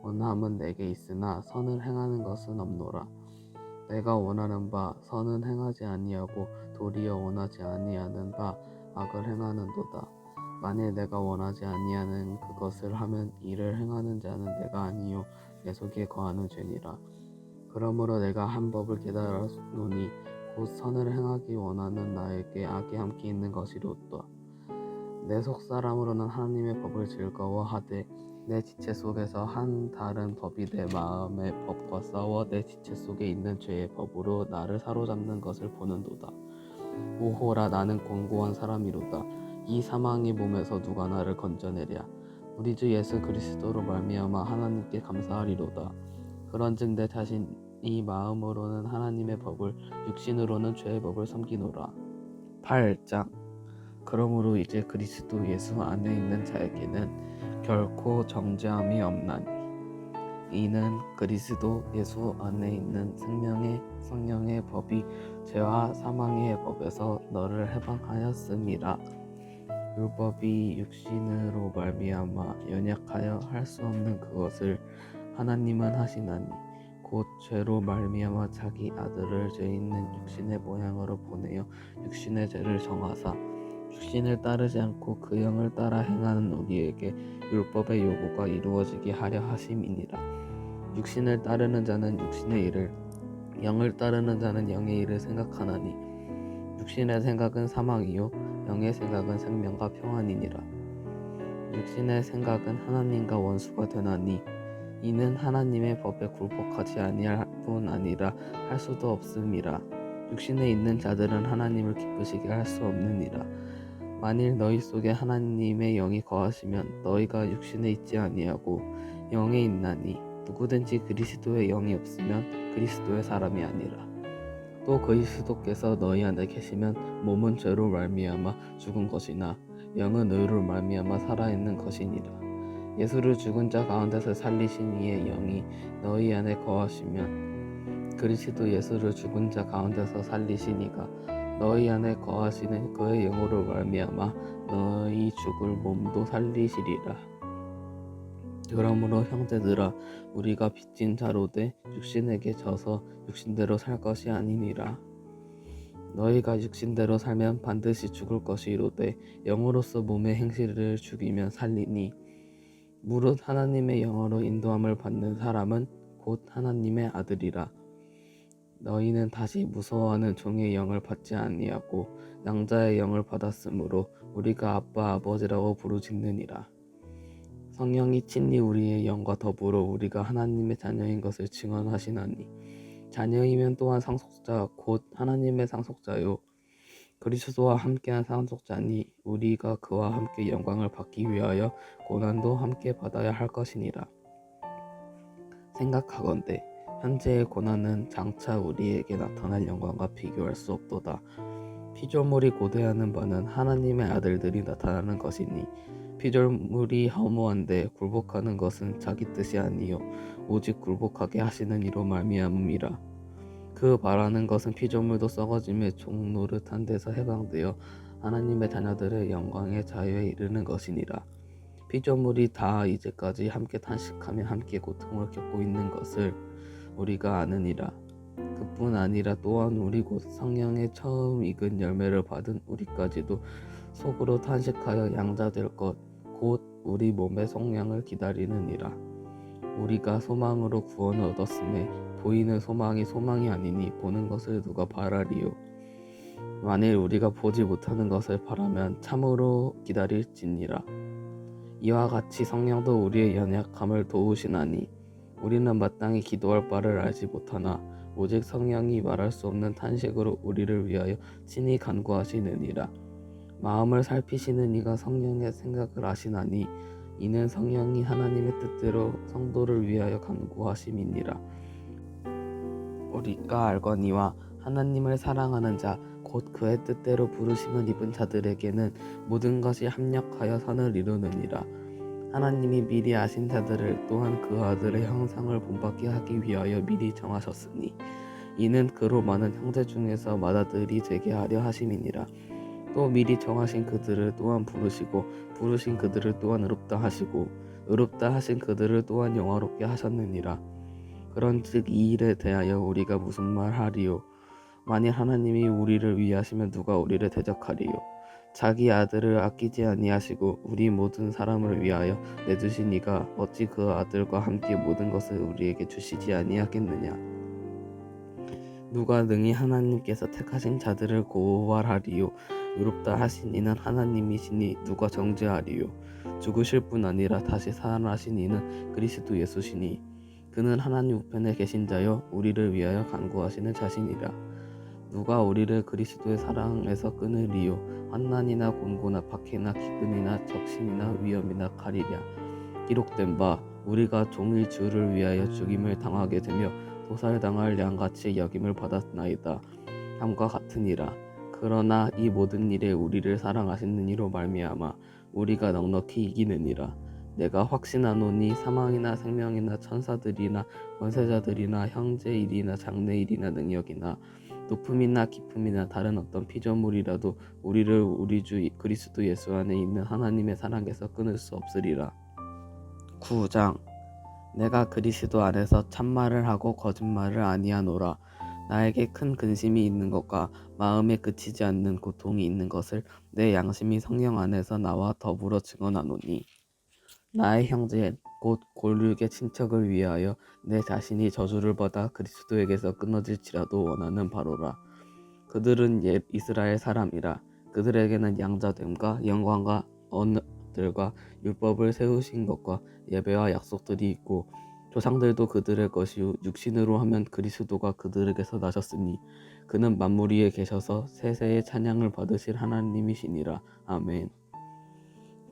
원함은 내게 있으나 선을 행하는 것은 없노라. 내가 원하는 바 선은 행하지 아니하고 도리어 원하지 아니하는 바 악을 행하는도다. 만일 내가 원하지 아니하는 그것을 하면 이를 행하는 자는 내가 아니요 내 속에 거하는 죄니라. 그러므로 내가 한 법을 깨달았노니 곧 선을 행하기 원하는 나에게 악이 함께 있는 것이로다. 내 속사람으로는 하나님의 법을 즐거워하되 내 지체 속에서 한 다른 법이 내 마음의 법과 싸워 내 지체 속에 있는 죄의 법으로 나를 사로잡는 것을 보는도다. 오호라, 나는 곤고한 사람이로다. 이 사망의 몸에서 누가 나를 건져내랴. 우리 주 예수 그리스도로 말미암아 하나님께 감사하리로다. 그런즉 내 자신이 마음으로는 하나님의 법을, 육신으로는 죄의 법을 섬기노라. 8장. 그러므로 이제 그리스도 예수 안에 있는 자에게는 결코 정죄함이 없나니 이는 그리스도 예수 안에 있는 생명의 성령의 법이 죄와 사망의 법에서 너를 해방하였음이라. 율법이 육신으로 말미암아 연약하여 할 수 없는 그것을 하나님은 하시나니 곧 죄로 말미암아 자기 아들을 죄 있는 육신의 모양으로 보내어 육신의 죄를 정하사 육신을 따르지 않고 그 영을 따라 행하는 우리에게 율법의 요구가 이루어지게 하려 하심이니라. 육신을 따르는 자는 육신의 일을, 영을 따르는 자는 영의 일을 생각하나니 육신의 생각은 사망이요 영의 생각은 생명과 평안이니라. 육신의 생각은 하나님과 원수가 되나니 이는 하나님의 법에 굴복하지 아니할 뿐 아니라 할 수도 없음이라. 육신에 있는 자들은 하나님을 기쁘시게 할 수 없느니라. 만일 너희 속에 하나님의 영이 거하시면 너희가 육신에 있지 아니하고 영에 있나니 누구든지 그리스도의 영이 없으면 그리스도의 사람이 아니라. 또 그리스도께서 너희 안에 계시면 몸은 죄로 말미암아 죽은 것이나 영은 의로 말미암아 살아있는 것이니라. 예수를 죽은 자 가운데서 살리신 이의 영이 너희 안에 거하시면 그리스도 예수를 죽은 자 가운데서 살리신 이가 너희 안에 거하시는 그의 영으로 말미암아 너희 죽을 몸도 살리시리라. 그러므로 형제들아, 우리가 빚진 자로되 육신에게 져서 육신대로 살 것이 아니니라. 너희가 육신대로 살면 반드시 죽을 것이로되 영으로서 몸의 행실을 죽이면 살리니 무릇 하나님의 영으로 인도함을 받는 사람은 곧 하나님의 아들이라. 너희는 다시 무서워하는 종의 영을 받지 아니하고 양자의 영을 받았으므로 우리가 아빠 아버지라고 부르짖느니라. 성령이 친히 우리의 영과 더불어 우리가 하나님의 자녀인 것을 증언하시나니 자녀이면 또한 상속자 곧 하나님의 상속자요 그리스도와 함께한 상속자니 우리가 그와 함께 영광을 받기 위하여 고난도 함께 받아야 할 것이니라. 생각하건대 현재의 고난은 장차 우리에게 나타날 영광과 비교할 수 없도다. 피조물이 고대하는 바는 하나님의 아들들이 나타나는 것이니 피조물이 허무한데 굴복하는 것은 자기 뜻이 아니요 오직 굴복하게 하시는 이로 말미암음이라. 그 바라는 것은 피조물도 썩어짐에 종노릇한 데서 해방되어 하나님의 자녀들의 영광의 자유에 이르는 것이니라. 피조물이 다 이제까지 함께 탄식하며 함께 고통을 겪고 있는 것을 우리가 아느니라. 그뿐 아니라 또한 우리 곧 성령의 처음 익은 열매를 받은 우리까지도 속으로 탄식하여 양자될 것 곧 우리 몸의 성령을 기다리느니라. 우리가 소망으로 구원을 얻었음에 보이는 소망이 소망이 아니니 보는 것을 누가 바라리요. 만일 우리가 보지 못하는 것을 바라면 참으로 기다릴지니라. 이와 같이 성령도 우리의 연약함을 도우시나니 우리는 마땅히 기도할 바를 알지 못하나 오직 성령이 말할 수 없는 탄식으로 우리를 위하여 친히 간구하시느니라. 마음을 살피시는 이가 성령의 생각을 아시나니 이는 성령이 하나님의 뜻대로 성도를 위하여 간구하심이니라. 우리가 알거니와 하나님을 사랑하는 자 곧 그의 뜻대로 부르심을 입은 자들에게는 모든 것이 합력하여 선을 이루느니라. 하나님이 미리 아신 자들을 또한 그 아들의 형상을 본받게 하기 위하여 미리 정하셨으니 이는 그로 많은 형제 중에서 맏아들이 되게 하려 하심이니라. 또 미리 정하신 그들을 또한 부르시고 부르신 그들을 또한 의롭다 하시고 의롭다 하신 그들을 또한 영화롭게 하셨느니라. 그런즉 이 일에 대하여 우리가 무슨 말하리요? 만일 하나님이 우리를 위하시면 누가 우리를 대적하리요? 자기 아들을 아끼지 아니하시고 우리 모든 사람을 위하여 내주신 이가 어찌 그 아들과 함께 모든 것을 우리에게 주시지 아니하겠느냐? 누가 능히 하나님께서 택하신 자들을 고발하리요? 의롭다 하신 이는 하나님이시니 누가 정죄하리요? 죽으실 뿐 아니라 다시 살아나신 이는 그리스도 예수시니 그는 하나님 우편에 계신 자여 우리를 위하여 간구하시는 자신이라. 누가 우리를 그리스도의 사랑에서 끊으리요? 환난이나 곤고나 박해나 기근이나 적신이나 위험이나 칼이랴. 기록된 바 우리가 종일 주를 위하여 죽임을 당하게 되며 도살당할 양같이 여김을 받았나이다 함과 같으니라. 그러나 이 모든 일에 우리를 사랑하시는 이로 말미암아 우리가 넉넉히 이기느니라. 내가 확신하노니 사망이나 생명이나 천사들이나 권세자들이나 형제일이나 장래일이나 능력이나 높음이나 깊음이나 다른 어떤 피조물이라도 우리를 우리 주 그리스도 예수 안에 있는 하나님의 사랑에서 끊을 수 없으리라. 9장. 내가 그리스도 안에서 참말을 하고 거짓말을 아니하노라. 나에게 큰 근심이 있는 것과 마음에 그치지 않는 고통이 있는 것을 내 양심이 성령 안에서 나와 더불어 증언하노니 나의 형제 곧 골육의 친척을 위하여 내 자신이 저주를 받아 그리스도에게서 끊어질지라도 원하는 바로라. 그들은 이스라엘 사람이라. 그들에게는 양자됨과 영광과 언어들과 율법을 세우신 것과 예배와 약속들이 있고 조상들도 그들의 것이요 육신으로 하면 그리스도가 그들에게서 나셨으니 그는 만물 위에 계셔서 세세의 찬양을 받으실 하나님이시니라. 아멘.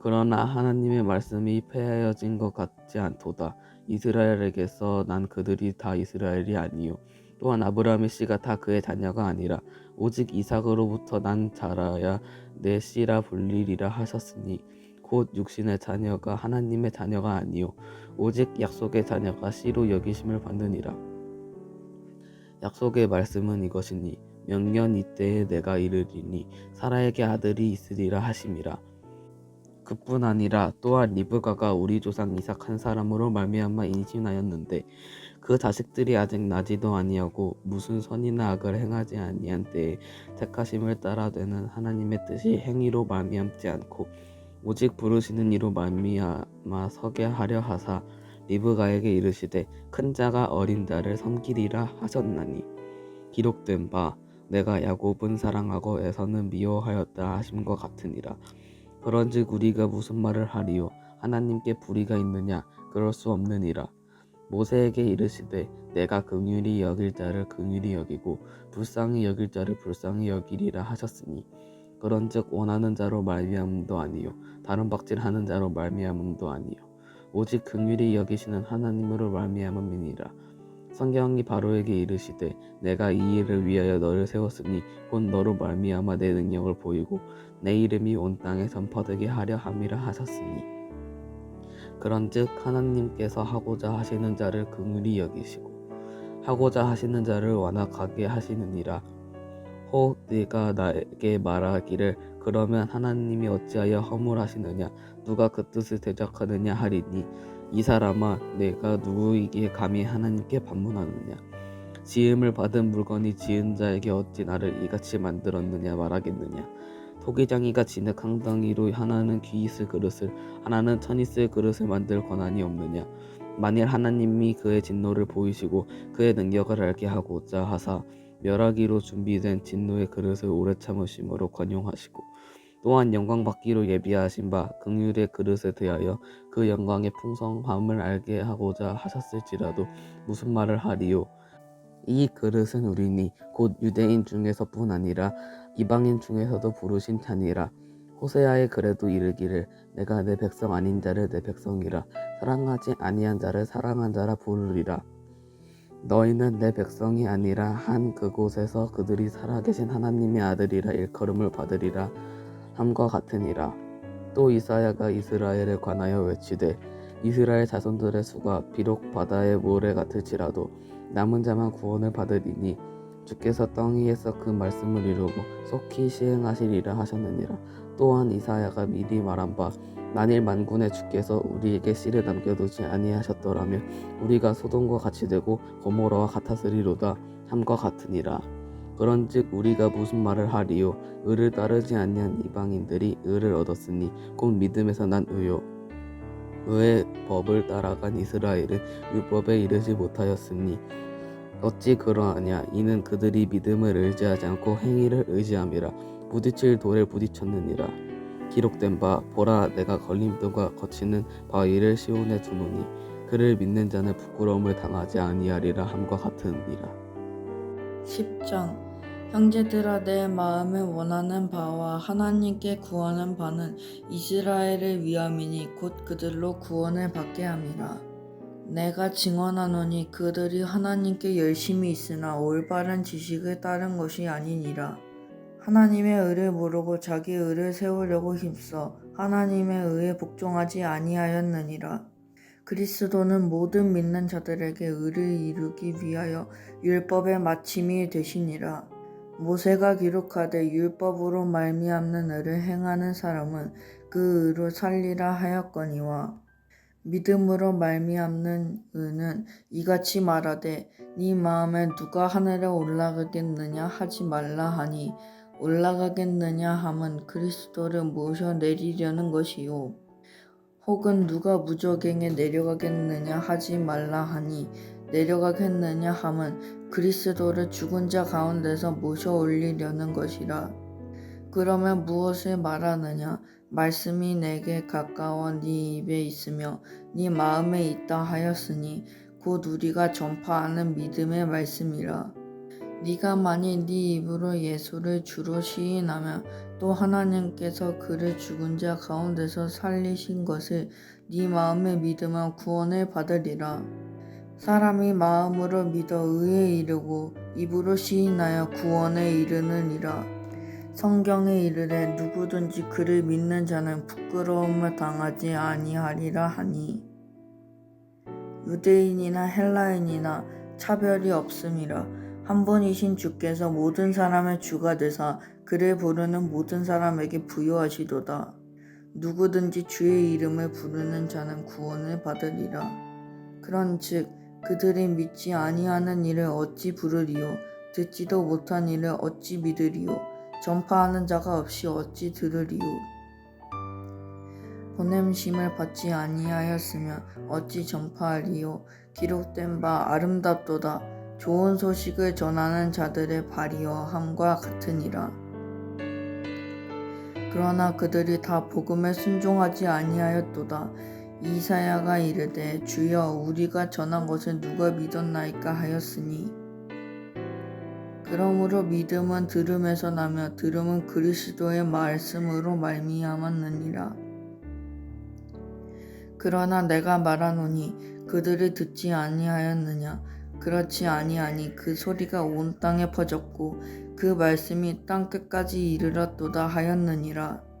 그러나 하나님의 말씀이 폐하여진 것 같지 않도다. 이스라엘에게서 난 그들이 다 이스라엘이 아니요 또한 아브라함의 씨가 다 그의 자녀가 아니라 오직 이삭으로부터 난 자라야 내 씨라 불리리라 하셨으니 곧 육신의 자녀가 하나님의 자녀가 아니요 오직 약속의 자녀가 씨로 여기심을 받느니라. 약속의 말씀은 이것이니 명년 이때에 내가 이르리니 사라에게 아들이 있으리라 하심이라. 그뿐 아니라 또한 리브가가 우리 조상 이삭 한 사람으로 말미암아 임신하였는데 그 자식들이 아직 나지도 아니하고 무슨 선이나 악을 행하지 아니한 때에 택하심을 따라 되는 하나님의 뜻이 행위로 말미암지 않고 오직 부르시는 이로 말미암아 서게 하려 하사 리브가에게 이르시되 큰 자가 어린 자를 섬기리라 하셨나니 기록된 바 내가 야곱은 사랑하고 에서는 미워하였다 하심과 같으니라. 그런즉 우리가 무슨 말을 하리요? 하나님께 불의가 있느냐? 그럴 수 없느니라. 모세에게 이르시되 내가 긍휼히 여길 자를 긍휼히 여기고 불쌍히 여길 자를 불쌍히 여기리라 하셨으니 그런즉 원하는 자로 말미암음도 아니요 다른 박질하는 자로 말미암음도 아니요 오직 긍휼히 여기시는 하나님으로 말미암음이니라. 성경이 바로에게 이르시되 내가 이 일을 위하여 너를 세웠으니 곧 너로 말미암아 내 능력을 보이고 내 이름이 온 땅에 전파되게 하려 함이라 하셨으니 그런즉 하나님께서 하고자 하시는 자를 긍휼히 여기시고 하고자 하시는 자를 완악하게 하시느니라. 혹 네가 나에게 말하기를 그러면 하나님이 어찌하여 허물하시느냐 누가 그 뜻을 대적하느냐 하리니 이 사람아 내가 누구이기에 감히 하나님께 반문하느냐 지음을 받은 물건이 지은 자에게 어찌 나를 이같이 만들었느냐 말하겠느냐. 토기장이가 진흙 한 덩이로 하나는 귀 있을 그릇을 하나는 천 있을 그릇을 만들 권한이 없느냐. 만일 하나님이 그의 진노를 보이시고 그의 능력을 알게 하고자 하사 멸하기로 준비된 진노의 그릇을 오래 참으심으로 권용하시고 또한 영광 받기로 예비하신 바 긍휼의 그릇에 대하여 그 영광의 풍성함을 알게 하고자 하셨을지라도 무슨 말을 하리요? 이 그릇은 우리니 곧 유대인 중에서뿐 아니라 이방인 중에서도 부르신 자니라. 호세아의 글에도 이르기를 내가 내 백성 아닌 자를 내 백성이라 사랑하지 아니한 자를 사랑한 자라 부르리라. 너희는 내 백성이 아니라 한 그곳에서 그들이 살아계신 하나님의 아들이라 일컬음을 받으리라 함과 같으니라. 또 이사야가 이스라엘에 관하여 외치되 이스라엘 자손들의 수가 비록 바다의 모래 같을지라도 남은 자만 구원을 받으리니 주께서 땅 위에서 그 말씀을 이루고 속히 시행하시리라 하셨느니라. 또한 이사야가 미리 말한 바 만일 만군의 주께서 우리에게 씨를 남겨두지 아니하셨더라면 우리가 소돔과 같이 되고 고모라와 같았으리로다 함과 같으니라. 그런즉 우리가 무슨 말을 하리요? 의를 따르지 아니한 이방인들이 의를 얻었으니 곧 믿음에서 난 의요. 의의 법을 따라간 이스라엘은 율법에 이르지 못하였으니 어찌 그러하냐? 이는 그들이 믿음을 의지하지 않고 행위를 의지함이라. 부딪힐 돌에 부딪혔느니라. 기록된 바 보라 내가 걸림돌과 거치는 바위를 시온에 두노니 그를 믿는 자는 부끄러움을 당하지 아니하리라 함과 같으니라. 10장 형제들아 내 마음에 원하는 바와 하나님께 구하는 바는 이스라엘을 위함이니 곧 그들로 구원을 받게 함이라. 내가 증언하노니 그들이 하나님께 열심히 있으나 올바른 지식을 따른 것이 아니니라. 하나님의 의를 모르고 자기 의를 세우려고 힘써 하나님의 의에 복종하지 아니하였느니라. 그리스도는 모든 믿는 자들에게 의를 이루기 위하여 율법의 마침이 되시니라. 모세가 기록하되 율법으로 말미암는 의를 행하는 사람은 그 의로 살리라 하였거니와 믿음으로 말미암는 의는 이같이 말하되 네 마음에 누가 하늘에 올라가겠느냐 하지 말라 하니 올라가겠느냐 함은 그리스도를 모셔 내리려는 것이요 혹은 누가 무저갱에 내려가겠느냐 하지 말라 하니 내려가겠느냐 함은 그리스도를 죽은 자 가운데서 모셔 올리려는 것이라. 그러면 무엇을 말하느냐? 말씀이 내게 가까워 네 입에 있으며 네 마음에 있다 하였으니 곧 우리가 전파하는 믿음의 말씀이라. 네가 만일 네 입으로 예수를 주로 시인하며 또 하나님께서 그를 죽은 자 가운데서 살리신 것을 네 마음에 믿으면 구원을 받으리라. 사람이 마음으로 믿어 의에 이르고 입으로 시인하여 구원에 이르느니라. 성경에 이르되 누구든지 그를 믿는 자는 부끄러움을 당하지 아니하리라 하니 유대인이나 헬라인이나 차별이 없음이라. 한 분이신 주께서 모든 사람의 주가 되사 그를 부르는 모든 사람에게 부여하시도다. 누구든지 주의 이름을 부르는 자는 구원을 받으리라. 그런즉 그들이 믿지 아니하는 일을 어찌 부르리요? 듣지도 못한 일을 어찌 믿으리요? 전파하는 자가 없이 어찌 들으리요? 보냄심을 받지 아니하였으면 어찌 전파하리요? 기록된 바 아름답도다. 좋은 소식을 전하는 자들의 발이여 함과 같으니라. 그러나 그들이 다 복음에 순종하지 아니하였도다. 이사야가 이르되 주여 우리가 전한 것을 누가 믿었나이까 하였으니 그러므로 믿음은 들음에서 나며 들음은 그리스도의 말씀으로 말미암았느니라. 그러나 내가 말하노니 그들이 듣지 아니하였느냐? 그렇지 아니하니 그 소리가 온 땅에 퍼졌고 그 말씀이 땅 끝까지 이르렀도다 하였느니라.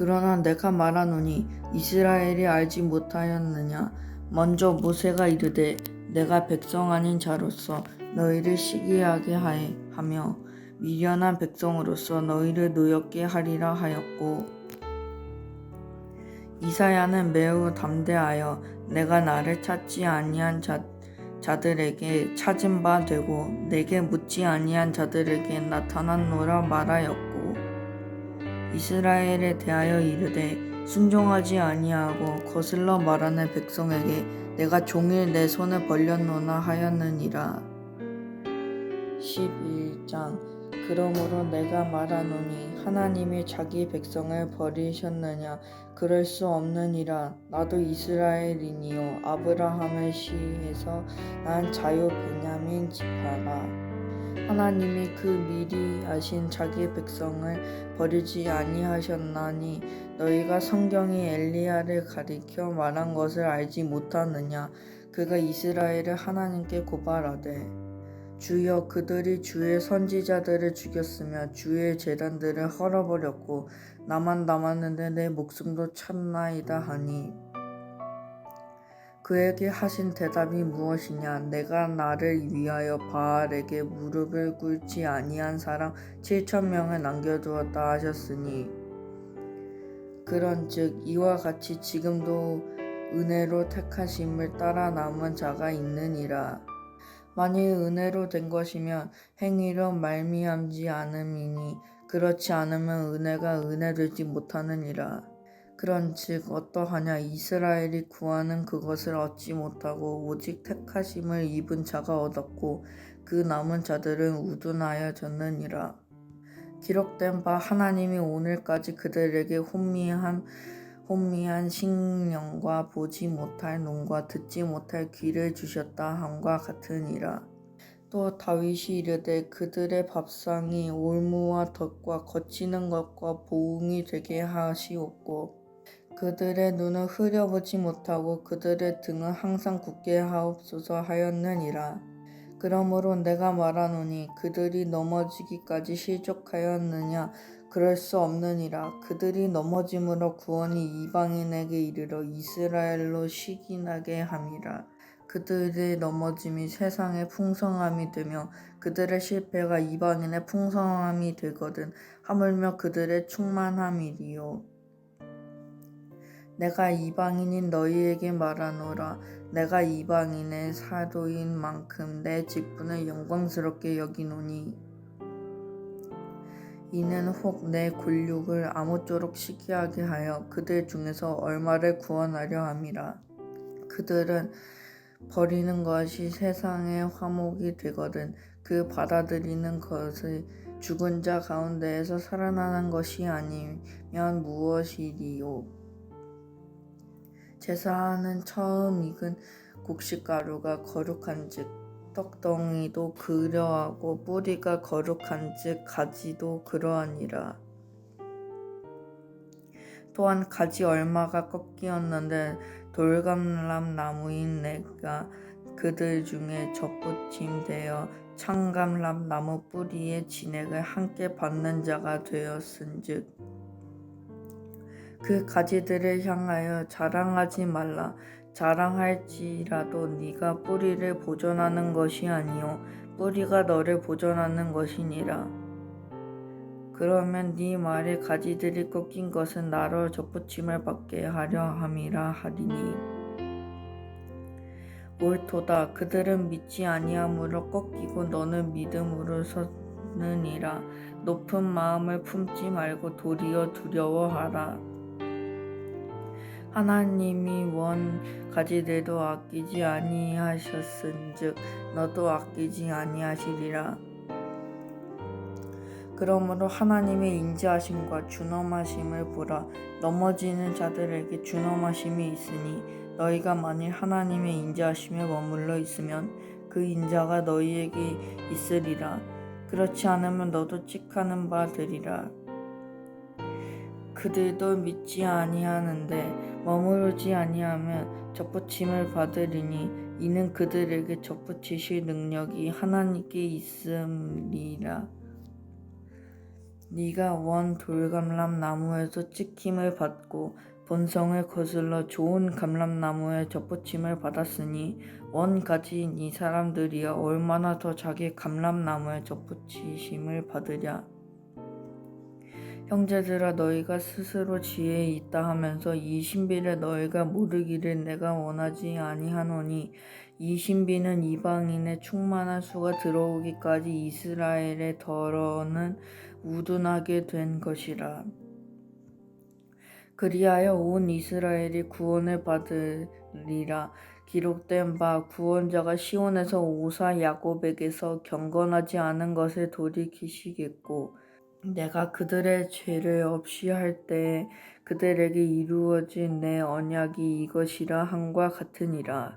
그러나 내가 말하노니 이스라엘이 알지 못하였느냐? 먼저 모세가 이르되 내가 백성 아닌 자로서 너희를 시기하게 하며 미련한 백성으로서 너희를 노엽게 하리라 하였고 이사야는 매우 담대하여 내가 나를 찾지 아니한 자들에게 찾은 바 되고 내게 묻지 아니한 자들에게 나타났노라 말하였고 이스라엘에 대하여 이르되 순종하지 아니하고 거슬러 말하는 백성에게 내가 종일 내 손을 벌렸노나 하였느니라. 11장 그러므로 내가 말하노니 하나님이 자기 백성을 버리셨느냐? 그럴 수 없느니라. 나도 이스라엘이니요 아브라함의 씨에서 난 자유 베냐민 지파라. 하나님이 그 미리 아신 자기 백성을 버리지 아니하셨나니 너희가 성경이 엘리야를 가리켜 말한 것을 알지 못하느냐? 그가 이스라엘을 하나님께 고발하되 주여 그들이 주의 선지자들을 죽였으며 주의 제단들을 헐어버렸고 나만 남았는데 내 목숨도 찾나이다 하니 그에게 하신 대답이 무엇이냐? 내가 나를 위하여 바알에게 무릎을 꿇지 아니한 사람 7,000명을 남겨두었다 하셨으니 그런즉 이와 같이 지금도 은혜로 택하심을 따라 남은 자가 있느니라. 만일 은혜로 된 것이면 행위로 말미암지 않음이니 그렇지 않으면 은혜가 은혜되지 못하느니라. 그런즉 어떠하냐? 이스라엘이 구하는 그것을 얻지 못하고 오직 택하심을 입은 자가 얻었고 그 남은 자들은 우둔하여졌느니라. 기록된 바 하나님이 오늘까지 그들에게 혼미한 심령과 보지 못할 눈과 듣지 못할 귀를 주셨다 함과 같으니라. 또 다윗이 이르되 그들의 밥상이 올무와 덫과 거치는 것과 보응이 되게 하시옵고 그들의 눈을 흐려보지 못하고 그들의 등을 항상 굳게 하옵소서 하였느니라. 그러므로 내가 말하노니 그들이 넘어지기까지 실족하였느냐? 그럴 수 없느니라. 그들이 넘어짐으로 구원이 이방인에게 이르러 이스라엘로 시기나게 함이라. 그들의 넘어짐이 세상의 풍성함이 되며 그들의 실패가 이방인의 풍성함이 되거든 하물며 그들의 충만함이리요. 내가 이방인인 너희에게 말하노라. 내가 이방인의 사도인 만큼 내 직분을 영광스럽게 여기노니 이는 혹 내 권력을 아무쪼록 시기하게 하여 그들 중에서 얼마를 구원하려 함이라. 그들은 버리는 것이 세상의 화목이 되거든 그 받아들이는 것을 죽은 자 가운데에서 살아나는 것이 아니면 무엇이리요. 제사하는 처음 익은 곡식가루가 거룩한즉 떡덩이도 그러하고 뿌리가 거룩한즉 가지도 그러하니라. 또한 가지 얼마가 꺾이었는데 돌감람 나무인 내가 그들 중에 접붙임 되어 창감람 나무 뿌리의 진액을 함께 받는 자가 되었은즉 그 가지들을 향하여 자랑하지 말라. 자랑할지라도 네가 뿌리를 보존하는 것이 아니요 뿌리가 너를 보존하는 것이니라. 그러면 네 말에 가지들이 꺾인 것은 나로 접붙임을 받게 하려 함이라 하리니 옳도다. 그들은 믿지 아니함으로 꺾이고 너는 믿음으로 서느니라. 높은 마음을 품지 말고 도리어 두려워하라. 하나님이 원 가지들도 아끼지 아니하셨은즉 너도 아끼지 아니하시리라. 그러므로 하나님의 인자하심과 준엄하심을 보라. 넘어지는 자들에게 준엄하심이 있으니 너희가 만일 하나님의 인자하심에 머물러 있으면 그 인자가 너희에게 있으리라. 그렇지 않으면 너도 찍하는 바 되리라. 그들도 믿지 아니하는데 머무르지 아니하면 접붙임을 받으리니 이는 그들에게 접붙이실 능력이 하나님께 있음이라. 네가 원 돌감람 나무에서 찍힘을 받고 본성을 거슬러 좋은 감람나무에 접붙임을 받았으니 원 가지인 이 사람들이야 얼마나 더 자기 감람나무에 접붙이심을 받으랴. 형제들아 너희가 스스로 지혜에 있다 하면서 이 신비를 너희가 모르기를 내가 원하지 아니하노니 이 신비는 이방인의 충만한 수가 들어오기까지 이스라엘의 더러는 우둔하게 된 것이라. 그리하여 온 이스라엘이 구원을 받으리라. 기록된 바 구원자가 시온에서 오사 야곱에게서 경건하지 않은 것을 돌이키시겠고 내가 그들의 죄를 없이 할 때에 그들에게 이루어진 내 언약이 이것이라 함과 같으니라.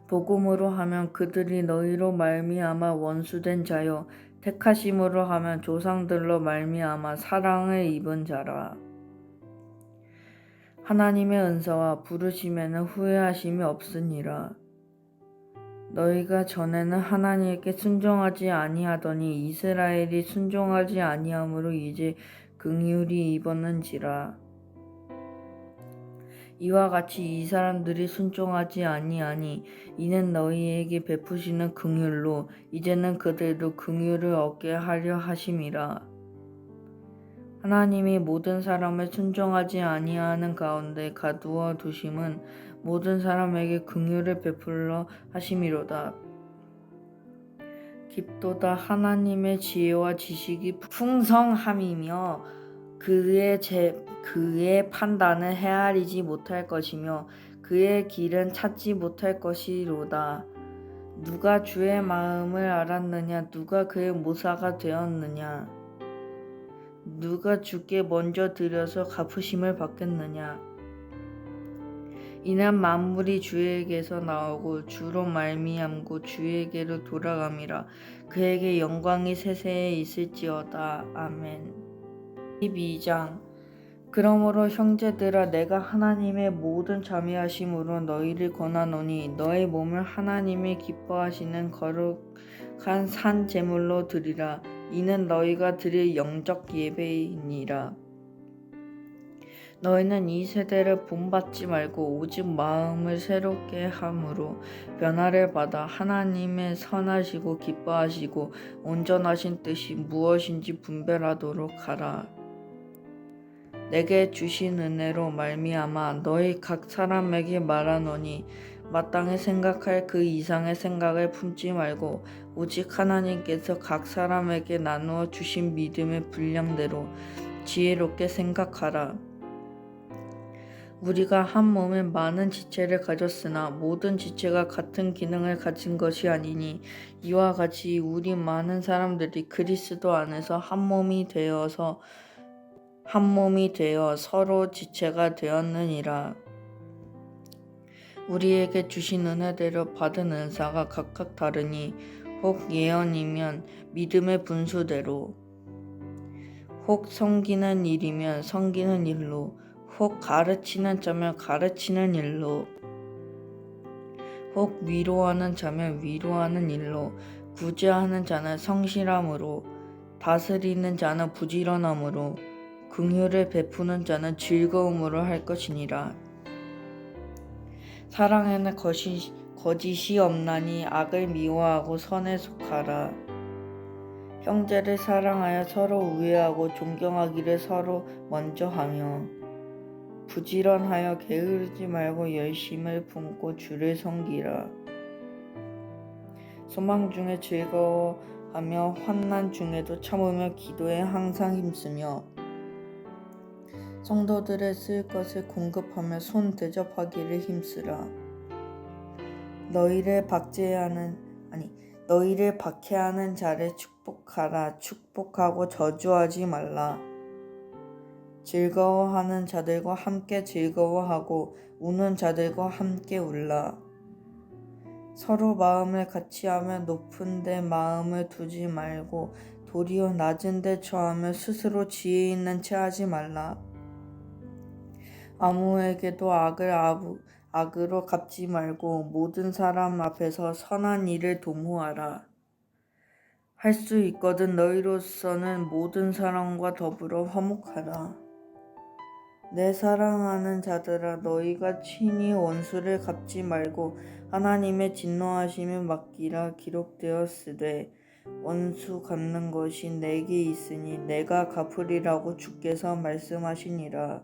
복음으로 하면 그들이 너희로 말미암아 원수된 자요 택하심으로 하면 조상들로 말미암아 사랑을 입은 자라. 하나님의 은사와 부르심에는 후회하심이 없으니라. 너희가 전에는 하나님께 순종하지 아니하더니 이스라엘이 순종하지 아니함으로 이제 긍휼히 입었는지라. 이와 같이 이 사람들이 순종하지 아니하니 이는 너희에게 베푸시는 긍휼로 이제는 그들도 긍휼을 얻게 하려 하심이라. 하나님이 모든 사람을 순종하지 아니하는 가운데 가두어 두심은 모든 사람에게 긍휼을 베풀러 하심이로다. 깊도다 하나님의 지혜와 지식이 풍성함이며 그의 판단을 헤아리지 못할 것이며 그의 길은 찾지 못할 것이로다. 누가 주의 마음을 알았느냐? 누가 그의 모사가 되었느냐? 누가 주께 먼저 드려서 갚으심을 받겠느냐? 이는 만물이 주에게서 나오고 주로 말미암고 주에게로 돌아감이라. 그에게 영광이 세세에 있을지어다. 아멘. 12장. 그러므로 형제들아 내가 하나님의 모든 자비하심으로 너희를 권하노니 너희 몸을 하나님이 기뻐하시는 거룩한 산 제물로 드리라. 이는 너희가 드릴 영적 예배이니라. 너희는 이 세대를 본받지 말고 오직 마음을 새롭게 함으로 변화를 받아 하나님의 선하시고 기뻐하시고 온전하신 뜻이 무엇인지 분별하도록 하라. 내게 주신 은혜로 말미암아 너희 각 사람에게 말하노니 마땅히 생각할 그 이상의 생각을 품지 말고 오직 하나님께서 각 사람에게 나누어 주신 믿음의 분량대로 지혜롭게 생각하라. 우리가 한 몸에 많은 지체를 가졌으나 모든 지체가 같은 기능을 가진 것이 아니니 이와 같이 우리 많은 사람들이 그리스도 안에서 한 몸이 되어 서로 지체가 되었느니라. 우리에게 주신 은혜대로 받은 은사가 각각 다르니 혹 예언이면 믿음의 분수대로, 혹 섬기는 일이면 섬기는 일로, 혹 가르치는 자면 가르치는 일로, 혹 위로하는 자면 위로하는 일로, 구제하는 자는 성실함으로, 다스리는 자는 부지런함으로, 긍휼을 베푸는 자는 즐거움으로 할 것이니라. 사랑에는 거짓이 없나니 악을 미워하고 선에 속하라. 형제를 사랑하여 서로 우애하고 존경하기를 서로 먼저 하며 부지런하여 게으르지 말고 열심을 품고 주를 섬기라. 소망 중에 즐거워하며 환난 중에도 참으며 기도에 항상 힘쓰며 성도들의 쓸 것을 공급하며 손 대접하기를 힘쓰라. 너희를 박해하는 자를 축복하라. 축복하고 저주하지 말라. 즐거워하는 자들과 함께 즐거워하고 우는 자들과 함께 울라. 서로 마음을 같이하며 높은 데 마음을 두지 말고 도리어 낮은 데 처하며 스스로 지혜 있는 채 하지 말라. 아무에게도 악으로 갚지 말고 모든 사람 앞에서 선한 일을 도모하라. 할 수 있거든 너희로서는 모든 사람과 더불어 화목하라. 내 사랑하는 자들아 너희가 친히 원수를 갚지 말고 하나님의 진노하심을 맡기라. 기록되었으되 원수 갚는 것이 내게 있으니 내가 갚으리라고 주께서 말씀하시니라.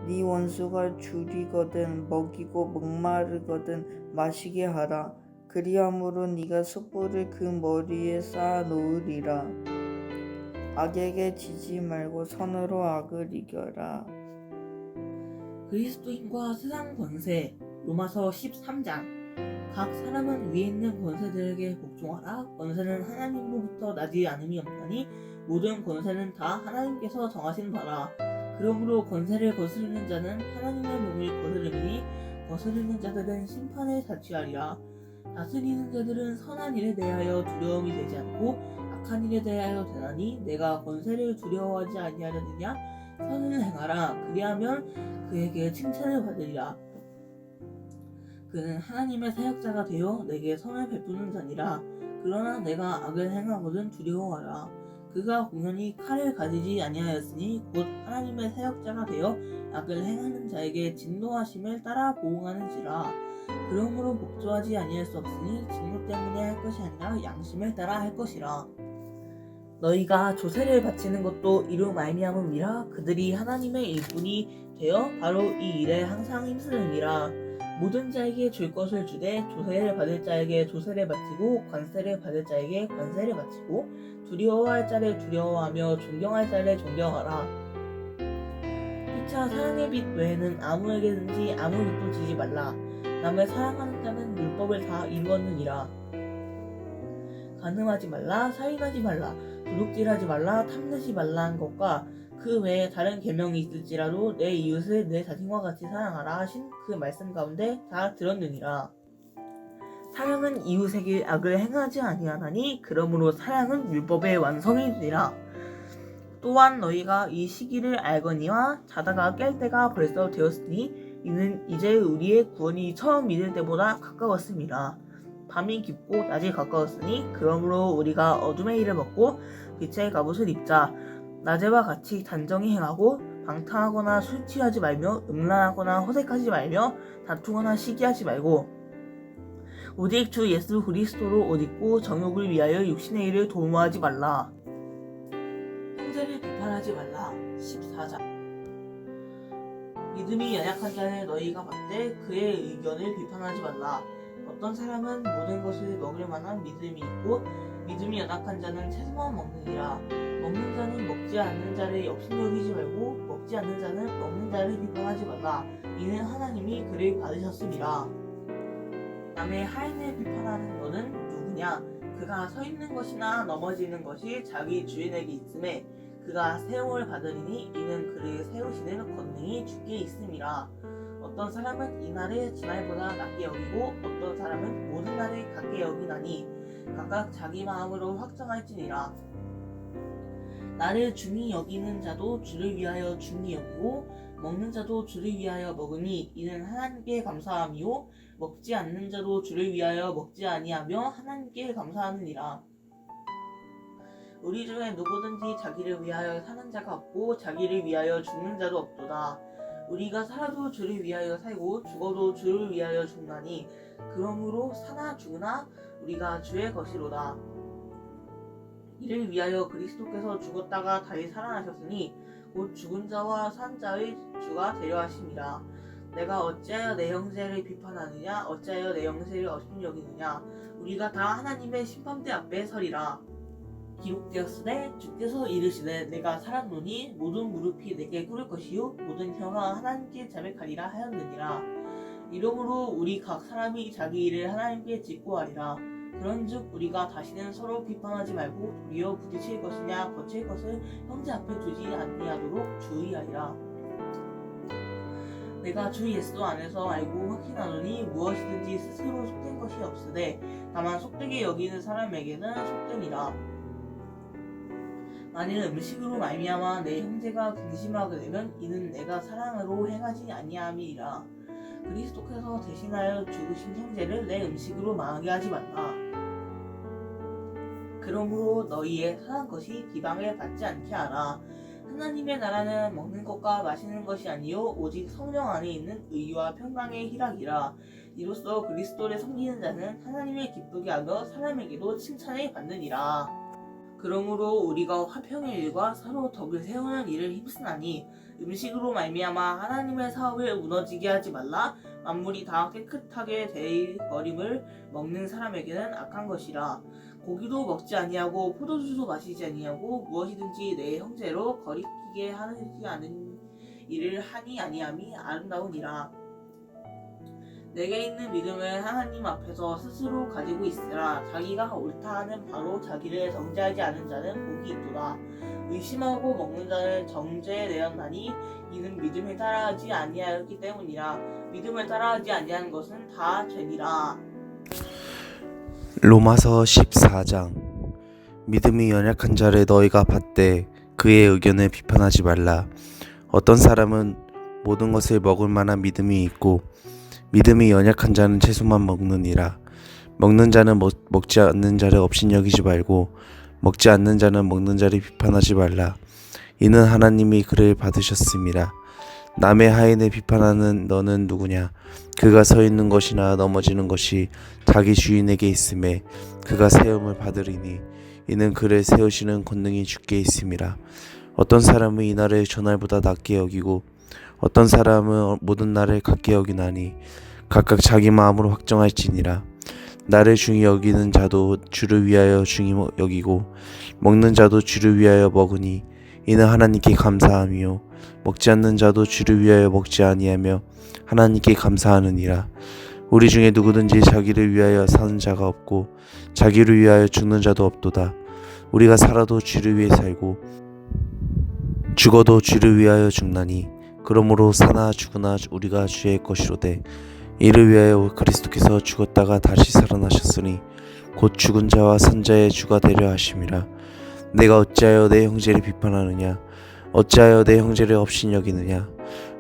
네 원수가 줄이거든 먹이고 목마르거든 마시게 하라. 그리함으로 네가 숯불을 그 머리에 쌓아 놓으리라. 악에게 지지 말고 선으로 악을 이겨라. 그리스도인과 세상 권세. 로마서 13장. 각 사람은 위에 있는 권세들에게 복종하라. 권세는 하나님으로부터 나지 않음이 없나니 모든 권세는 다 하나님께서 정하신 바라. 그러므로 권세를 거스르는 자는 하나님의 몸을 거스르니 거스르는 자들은 심판을 자취하리라. 다스리는 자들은 선한 일에 대하여 두려움이 되지 않고 악한 일에 대하여 되나니 내가 권세를 두려워하지 아니하려느냐. 선을 행하라. 그리하면 그에게 칭찬을 받으리라. 그는 하나님의 사역자가 되어 내게 선을 베푸는 자니라. 그러나 내가 악을 행하거든 두려워하라. 그가 공연히 칼을 가지지 아니하였으니 곧 하나님의 사역자가 되어 악을 행하는 자에게 진노하심을 따라 보응하는지라. 그러므로 복종하지 아니할 수 없으니 진노 때문에 할 것이 아니라 양심을 따라 할 것이라. 너희가 조세를 바치는 것도 이로 말미암음이라. 그들이 하나님의 일꾼이 되어 바로 이 일에 항상 힘쓰느니라. 모든 자에게 줄 것을 주되 조세를 받을 자에게 조세를 바치고 관세를 받을 자에게 관세를 바치고 두려워할 자를 두려워하며 존경할 자를 존경하라. 피차 사랑의 빛 외에는 아무에게든지 아무 빛도 지지 말라. 남을 사랑하는 자는 율법을 다 이루었느니라. 간음하지 말라, 살인하지 말라, 도둑질하지 말라, 탐내지 말라는 것과 그 외에 다른 계명이 있을지라도 내 이웃을 내 자신과 같이 사랑하라 하신 그 말씀 가운데 다 들었느니라. 사랑은 이웃에게 악을 행하지 아니하나니 그러므로 사랑은 율법의 완성이 되리라. 또한 너희가 이 시기를 알거니와 자다가 깰 때가 벌써 되었으니 이는 이제 우리의 구원이 처음 믿을 때보다 가까웠습니다. 밤이 깊고 낮이 가까웠으니 그러므로 우리가 어둠의 일을 먹고 빛의 갑옷을 입자. 낮에와 같이 단정히 행하고 방탕하거나 술 취하지 말며 음란하거나 호색하지 말며 다투거나 시기하지 말고 오직 주 예수 그리스도로 옷 입고 정욕을 위하여 육신의 일을 도모하지 말라. 형제를 비판하지 말라. 14장. 믿음이 연약한 자를 너희가 받되 그의 의견을 비판하지 말라. 어떤 사람은 모든 것을 먹을 만한 믿음이 있고 믿음이 연약한 자는 채소만 먹느니라. 먹는 자는 먹지 않는 자를 업신여기지 말고 먹지 않는 자는 먹는 자를 비판하지 말라. 이는 하나님이 그를 받으셨음이라. 남의 하인을 비판하는 너는 누구냐? 그가 서 있는 것이나 넘어지는 것이 자기 주인에게 있음에 그가 세움을 받으리니 이는 그를 세우시는 권능이 주께 있음이라. 어떤 사람은 이 날을 지날보다 낮게 여기고 어떤 사람은 모든 날을 같게 여기나니 각각 자기 마음으로 확정할지니라. 나를 중히 여기는 자도 주를 위하여 중히 여기고 먹는 자도 주를 위하여 먹으니 이는 하나님께 감사함이요 먹지 않는 자도 주를 위하여 먹지 아니하며 하나님께 감사하느니라. 우리 중에 누구든지 자기를 위하여 사는 자가 없고 자기를 위하여 죽는 자도 없도다. 우리가 살아도 주를 위하여 살고 죽어도 주를 위하여 죽나니 그러므로 사나 죽으나 우리가 주의 것이로다. 이를 위하여 그리스도께서 죽었다가 다시 살아나셨으니 곧 죽은 자와 산 자의 주가 되려 하심이라. 내가 어찌하여 내 형제를 비판하느냐? 어찌하여 내 형제를 업신여기느냐? 우리가 다 하나님의 심판대 앞에 서리라. 기록되었으되 주께서 이르시되 내가 살았노니 모든 무릎이 내게 꿇을 것이요 모든 혀가 하나님께 자백하리라 하였느니라. 이러므로 우리 각 사람이 자기 일을 하나님께 짓고 하리라. 그런즉 우리가 다시는 서로 비판하지 말고 도리어 부딪힐 것이냐 거칠 것을 형제 앞에 두지 아니하도록 주의하리라. 내가 주 예수 안에서 알고 확신하노니 무엇이든지 스스로 속된 것이 없으되 다만 속되게 여기는 사람에게는 속되니라. 만일 음식으로 말미암아 내 형제가 근심하게 되면 이는 내가 사랑으로 행하지 아니함이라. 그리스도께서 대신하여 죽으신 형제를 내 음식으로 망하게 하지 말라. 그러므로 너희의 선한 것이 비방을 받지 않게 하라. 하나님의 나라는 먹는 것과 마시는 것이 아니요 오직 성령 안에 있는 의와 평강의 희락이라. 이로써 그리스도를 섬기는 자는 하나님을 기쁘게 하며 사람에게도 칭찬을 받느니라. 그러므로 우리가 화평의 일과 서로 덕을 세우는 일을 힘쓰나니 음식으로 말미암아 하나님의 사업을 무너지게 하지 말라. 만물이 다 깨끗하게 되어버림을 먹는 사람에게는 악한 것이라. 고기도 먹지 아니하고 포도주도 마시지 아니하고 무엇이든지 내 형제로 거리끼게 하지 않은 일을 하니 아니함이 아름다우니라. 내게 있는 믿음을 하나님 앞에서 스스로 가지고 있으라. 자기가 옳다 하는 바로 자기를 정죄하지 않은 자는 복이 있도다. 의심하고 먹는 자는 정죄되었나니 이는 믿음을 따라하지 아니하였기 때문이라. 믿음을 따라하지 아니하는 것은 다 죄니라. 로마서 14장. 믿음이 연약한 자를 너희가 받되 그의 의견을 비판하지 말라. 어떤 사람은 모든 것을 먹을 만한 믿음이 있고 믿음이 연약한 자는 채소만 먹느니라. 먹는 자는 먹지 않는 자를 업신여기지 말고 믿음이 연약한 자를 비판하지 말라. 어떤 사람은 모든 것을 먹을 만한 믿음이 있고 믿음이 연약한 자는 채소만 먹느니라. 믿음이 연약한 자는 채소만 먹느니라. 먹는 자는 먹지 않는 자를 업신여기지 말고 믿음이 연약한 자는 채소만 먹느니라. 먹지 않는 자는 먹는 자를 비판하지 말라. 이는 하나님이 그를 받으셨음이라. 남의 하인을 비판하는 너는 누구냐? 그가 서 있는 것이나 넘어지는 것이 자기 주인에게 있음에 그가 세움을 받으리니 이는 그를 세우시는 권능이 주께 있음이라. 어떤 사람은 이 날을 저날보다 낮게 여기고 어떤 사람은 모든 날을 같게 여기나니 각각 자기 마음으로 확정할지니라. 나를 중히 여기는 자도 주를 위하여 중히 여기고 먹는 자도 주를 위하여 먹으니 이는 하나님께 감사함이요 먹지 않는 자도 주를 위하여 먹지 아니하며 하나님께 감사하느니라. 우리 중에 누구든지 자기를 위하여 사는 자가 없고 자기를 위하여 죽는 자도 없도다. 우리가 살아도 주를 위해 살고 죽어도 주를 위하여 죽나니 그러므로 사나 죽으나 우리가 주의 것이로되 이를 위하여 그리스도께서 죽었다가 다시 살아나셨으니 곧 죽은 자와 산 자의 주가 되려 하심이라. 내가 어찌하여 내 형제를 비판하느냐? 어찌하여 내 형제를 업신 여기느냐?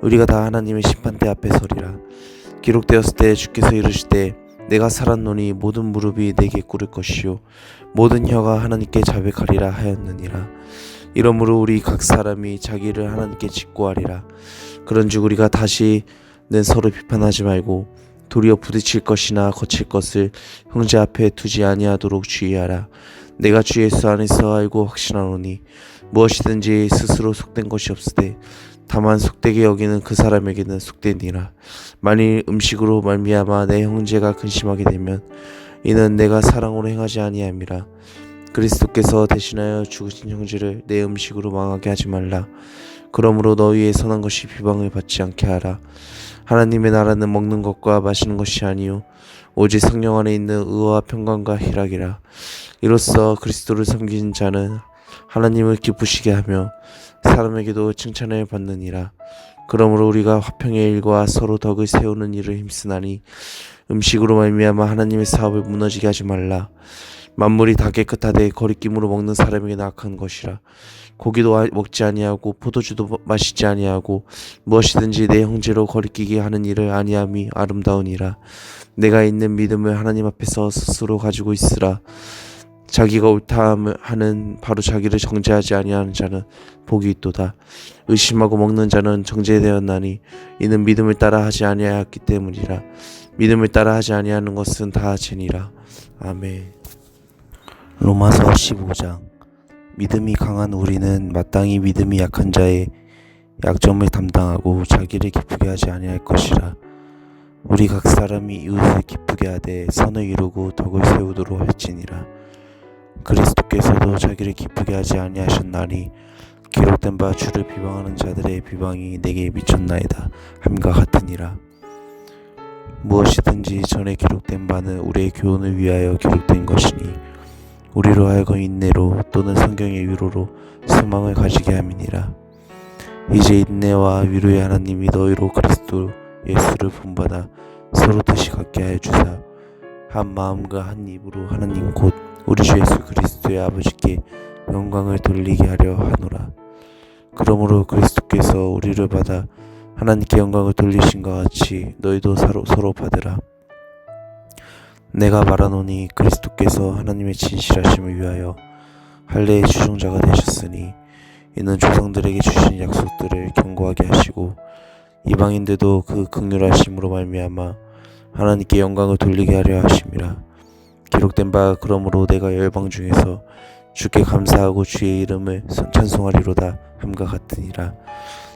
우리가 다 하나님의 심판대 앞에 서리라. 기록되었을 때 주께서 이르시되 내가 살았노니 모든 무릎이 내게 꿇을 것이요 모든 혀가 하나님께 자백하리라 하였느니라. 이러므로 우리 각 사람이 자기를 하나님께 직고하리라. 그런즉 우리가 다시는 서로 비판하지 말고 도리어 부딪힐 것이나 거칠 것을 형제 앞에 두지 아니하도록 주의하라. 내가 주 예수 안에서 알고 확신하노니 무엇이든지 스스로 속된 것이 없으되 다만 속되게 여기는 그 사람에게는 속되니라. 만일 음식으로 말미암아 내 형제가 근심하게 되면 이는 내가 사랑으로 행하지 아니함이라. 그리스도께서 대신하여 죽으신 형제를 내 음식으로 망하게 하지 말라. 그러므로 너희의 선한 것이 비방을 받지 않게 하라. 하나님의 나라는 먹는 것과 마시는 것이 아니요 오직 성령 안에 있는 의와 평강과 희락이라. 이로써 그리스도를 섬기는 자는 하나님을 기쁘시게 하며 사람에게도 칭찬을 받느니라. 그러므로 우리가 화평의 일과 서로 덕을 세우는 일을 힘쓰나니 음식으로 말미암아 하나님의 사업을 무너지게 하지 말라. 만물이 다 깨끗하되 거리낌으로 먹는 사람에게는 악한 것이라. 고기도 먹지 아니하고 포도주도 마시지 아니하고 무엇이든지 내 형제로 거리끼게 하는 일을 아니함이 아름다우니라. 내가 있는 믿음을 하나님 앞에서 스스로 가지고 있으라. 자기가 옳다 하는 바로 자기를 정죄하지 아니하는 자는 복이 있도다. 의심하고 먹는 자는 정죄되었나니 이는 믿음을 따라 하지 아니하였기 때문이라. 믿음을 따라 하지 아니하는 것은 다 죄니라. 아멘. 로마서 15장. 믿음이 강한 우리는 마땅히 믿음이 약한 자의 약점을 담당하고 자기를 기쁘게 하지 아니할 것이라. 우리 각 사람이 이웃을 기쁘게 하되 선을 이루고 덕을 세우도록 할지니라. 그리스도께서도 자기를 기쁘게 하지 아니하셨나니 기록된 바 주를 비방하는 자들의 비방이 내게 미쳤나이다 함과 같으니라. 무엇이든지 전에 기록된 바는 우리의 교훈을 위하여 기록된 것이니 우리로 하여금 인내로 또는 성경의 위로로 소망을 가지게 함이니라. 이제 인내와 위로의 하나님이 너희로 그리스도 예수를 본받아 서로 뜻이 같게 하여 주사 한 마음과 한 입으로 하나님 곧 우리 주 예수 그리스도의 아버지께 영광을 돌리게 하려 하노라. 그러므로 그리스도께서 우리를 받아 하나님께 영광을 돌리신 것 같이 너희도 서로 받으라. 내가 말하노니 그리스도께서 하나님의 진실하심을 위하여 할례의 주종자가 되셨으니 이는 조상들에게 주신 약속들을 견고하게 하시고 이방인들도 그 긍휼하심으로 말미암아 하나님께 영광을 돌리게 하려 하심이라. 기록된 바 그러므로 내가 열방 중에서 주께 감사하고 주의 이름을 찬송하리로다 함과 같으니라.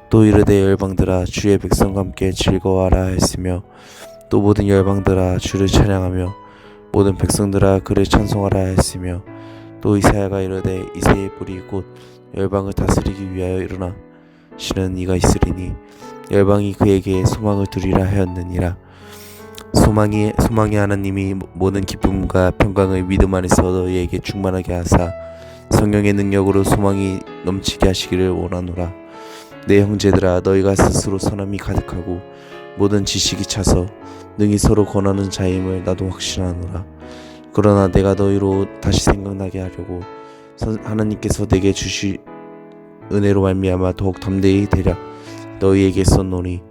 또 이르되 열방들아 주의 백성과 함께 즐거워하라 했으며 또 모든 열방들아 주를 찬양하며 모든 백성들아 그를 찬송하라 했으며 또 이사야가 이르되 이새의 뿌리 곧 열방을 다스리기 위하여 일어나시는 이가 있으리니 열방이 그에게 소망을 두리라 하였느니라. 소망의 하나님이 모든 기쁨과 평강을 믿음 안에서 너희에게 충만하게 하사 성령의 능력으로 소망이 넘치게 하시기를 원하노라. 내 형제들아 너희가 스스로 선함이 가득하고 모든 지식이 차서 능히 서로 권하는 자임을 나도 확신하노라. 그러나 내가 너희로 다시 생각나게 하려고 하나님께서 내게 주시 은혜로 말미암아 더욱 담대히 대략 너희에게 썼노니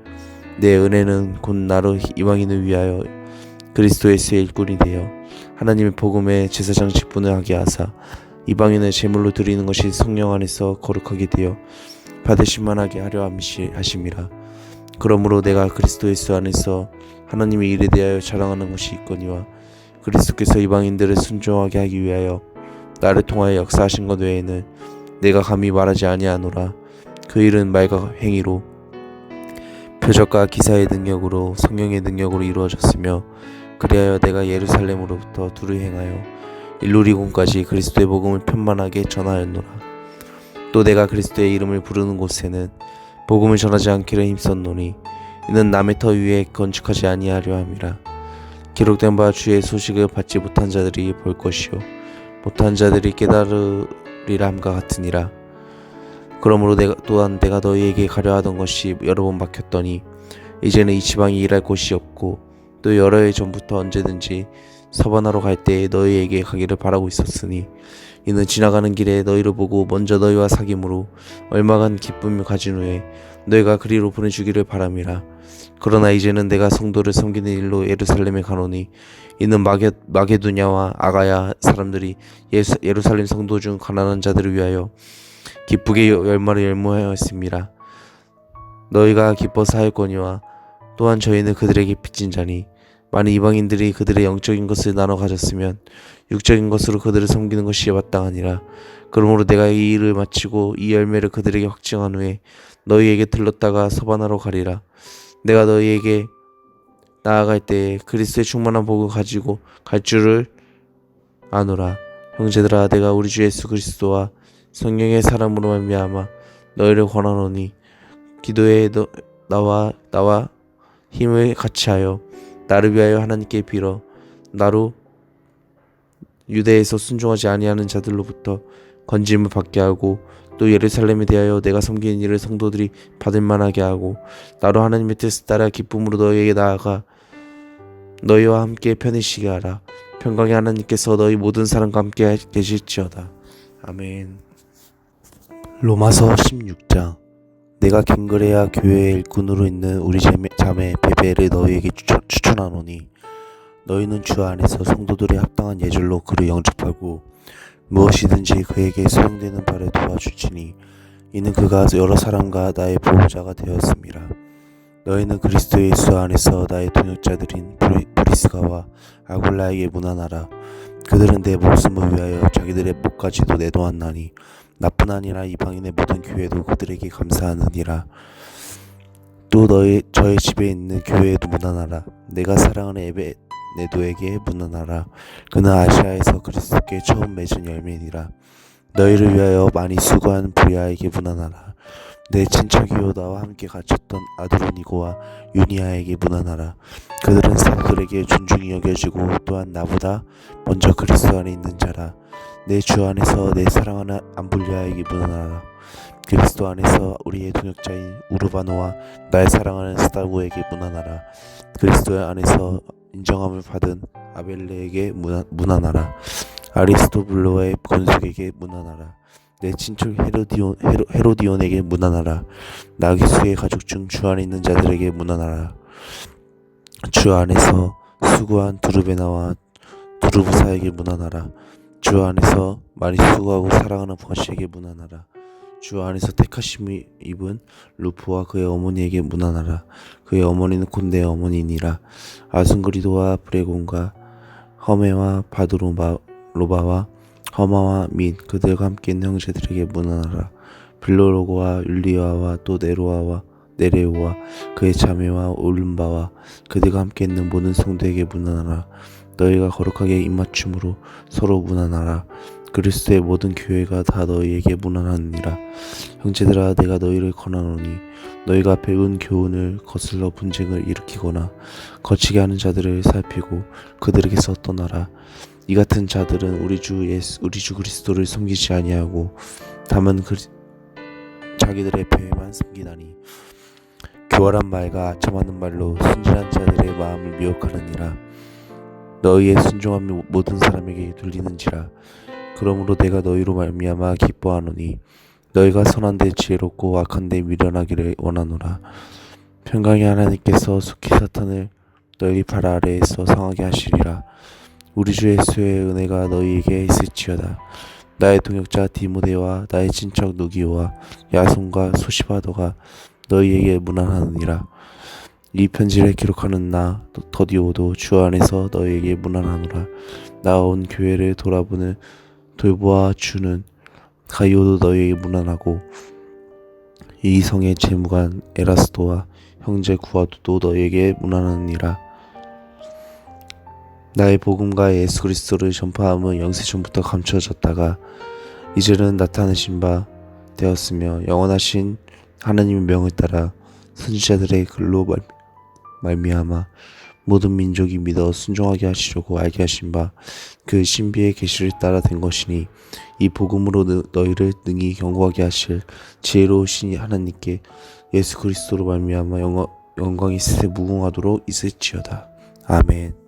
내 은혜는 곧 나로 이방인을 위하여 그리스도 예수의 일꾼이 되어 하나님의 복음의 제사장 직분을 하게 하사 이방인을 제물로 드리는 것이 성령 안에서 거룩하게 되어 받으실 만하게 하려 하심이라. 그러므로 내가 그리스도 예수 안에서 하나님의 일에 대하여 자랑하는 것이 있거니와 그리스도께서 이방인들을 순종하게 하기 위하여 나를 통하여 역사하신 것 외에는 내가 감히 말하지 아니하노라. 그 일은 말과 행위로 표적과 기사의 능력으로 성령의 능력으로 이루어졌으며 그리하여 내가 예루살렘으로부터 두루 행하여 일루리곤까지 그리스도의 복음을 편만하게 전하였노라. 또 내가 그리스도의 이름을 부르는 곳에는 복음을 전하지 않기를 힘썼노니 이는 남의 터 위에 건축하지 아니하려 함이라. 기록된 바 주의 소식을 받지 못한 자들이 볼 것이요 못한 자들이 깨달으리라 함과 같으니라. 그러므로 내가 너희에게 가려 하던 것이 여러 번 막혔더니 이제는 이 지방이 일할 곳이 없고 또 여러 해 전부터 언제든지 서바나로 갈 때에 너희에게 가기를 바라고 있었으니 이는 지나가는 길에 너희를 보고 먼저 너희와 사귐으로 얼마간 기쁨을 가진 후에 너희가 그리로 보내주기를 바람이라. 그러나 이제는 내가 성도를 섬기는 일로 예루살렘에 가노니 이는 마게도냐와 아가야 사람들이 예루살렘 성도 중 가난한 자들을 위하여 기쁘게 열마를 열무하였습니다. 너희가 기뻐서 하였거니와 또한 저희는 그들에게 빚진 자니 많은 이방인들이 그들의 영적인 것을 나눠 가졌으면 육적인 것으로 그들을 섬기는 것이 마땅하니라. 그러므로 내가 이 일을 마치고 이 열매를 그들에게 확증한 후에 너희에게 들렀다가 서바나로 가리라. 내가 너희에게 나아갈 때에 그리스도의 충만한 복을 가지고 갈 줄을 아노라. 형제들아, 내가 우리 주 예수 그리스도와 성령의 사람으로 말미암아 너희를 권하노니 기도에 나와 힘을 같이하여 나를 위하여 하나님께 빌어 나로 유대에서 순종하지 아니하는 자들로부터 건짐을 받게 하고 또 예루살렘에 대하여 내가 섬기는 일을 성도들이 받을 만하게 하고 나로 하나님의 뜻을 따라 기쁨으로 너희에게 나아가 너희와 함께 편히쉬게 하라. 평강의 하나님께서 너희 모든 사람과 함께 계실지어다. 아멘. 로마서 16장. 내가 갱그레아 교회의 일꾼으로 있는 우리 자매 베베를 너희에게 추천하노니 너희는 주 안에서 성도들의 합당한 예절로 그를 영접하고 무엇이든지 그에게 소용되는 바를 도와주지니 이는 그가 여러 사람과 나의 보호자가 되었습니다. 너희는 그리스도 예수 안에서 나의 동역자들인 브리스가와 아굴라에게 문안하라. 그들은 내 목숨을 위하여 자기들의 목까지도 내놓았나니 나뿐 아니라 이방인의 모든 교회도 그들에게 감사하느니라. 또 저의 집에 있는 교회에도 문안하라. 내가 사랑하는 에베네도에게 문안하라. 그는 아시아에서 그리스도께 처음 맺은 열매니라. 너희를 위하여 많이 수고한 브리아에게 문안하라. 내 친척이요 나와 함께 갇혔던 아드로니고와 유니아에게 문안하라. 그들은 사도들에게 존중이 여겨지고 또한 나보다 먼저 그리스도 안에 있는 자라. 내 주 안에서 내 사랑하는 암블리아에게 문안하라. 그리스도 안에서 우리의 동역자인 우르바노와 나의 사랑하는 스타고에게 문안하라. 그리스도 안에서 인정함을 받은 아벨레에게 문안하라. 아리스토블로의 권속에게 문안하라. 내 친척 헤로디온에게 문안하라. 나기수의 가족 중 주 안에 있는 자들에게 문안하라. 주 안에서 수고한 두르베나와 두르부사에게 문안하라. 주 안에서 많이 수고하고 사랑하는 버시에게 문안하라. 주 안에서 택하심을 입은 루프와 그의 어머니에게 문안하라. 그의 어머니는 곧 내 어머니니라. 아순그리도와 브레곤과 허메와 바드로바와 허마와 및 그들과 함께 있는 형제들에게 문안하라. 빌로로고와 율리아와 또 네레오와 그의 자매와 올름바와 그들과 함께 있는 모든 성도에게 문안하라. 너희가 거룩하게 입맞춤으로 서로 문안하라. 그리스도의 모든 교회가 다 너희에게 문안하느니라. 형제들아, 내가 너희를 권하노니 너희가 배운 교훈을 거슬러 분쟁을 일으키거나 거치게 하는 자들을 살피고 그들에게서 떠나라. 이 같은 자들은 우리 주 그리스도를 섬기지 아니하고 다만 자기들의 배만 섬기다니 교활한 말과 아첨하는 말로 순진한 자들의 마음을 미혹하느니라. 너희의 순종함이 모든 사람에게 들리는지라. 그러므로 내가 너희로 말미암아 기뻐하노니 너희가 선한데 지혜롭고 악한데 미련하기를 원하노라. 평강의 하나님께서 속히 사탄을 너희 발 아래에서 상하게 하시리라. 우리 주 예수의 은혜가 너희에게 있을지어다. 나의 동역자 디모데와 나의 친척 누기오와 야손과 소시바더가 너희에게 문안하느니라. 이 편지를 기록하는 나 더디오도 주 안에서 너희에게 문안하노라. 나와 온 교회를 돌보아 주는 가이오도 너희에게 문안하고 이 성의 재무관 에라스도와 형제 구아도도 너희에게 문안하느니라. 나의 복음과 예수 그리스도를 전파함은 영세 전부터 감춰졌다가 이제는 나타내신 바 되었으며 영원하신 하나님의 명을 따라 선지자들의 글로 말미암아 모든 민족이 믿어 순종하게 하시려고 알게 하신 바 그 신비의 계시를 따라 된 것이니 이 복음으로 너희를 능히 경고하게 하실 지혜로우신 하나님께 예수 그리스도로 말미암아 영광이 세세 무궁하도록 있을지어다. 아멘.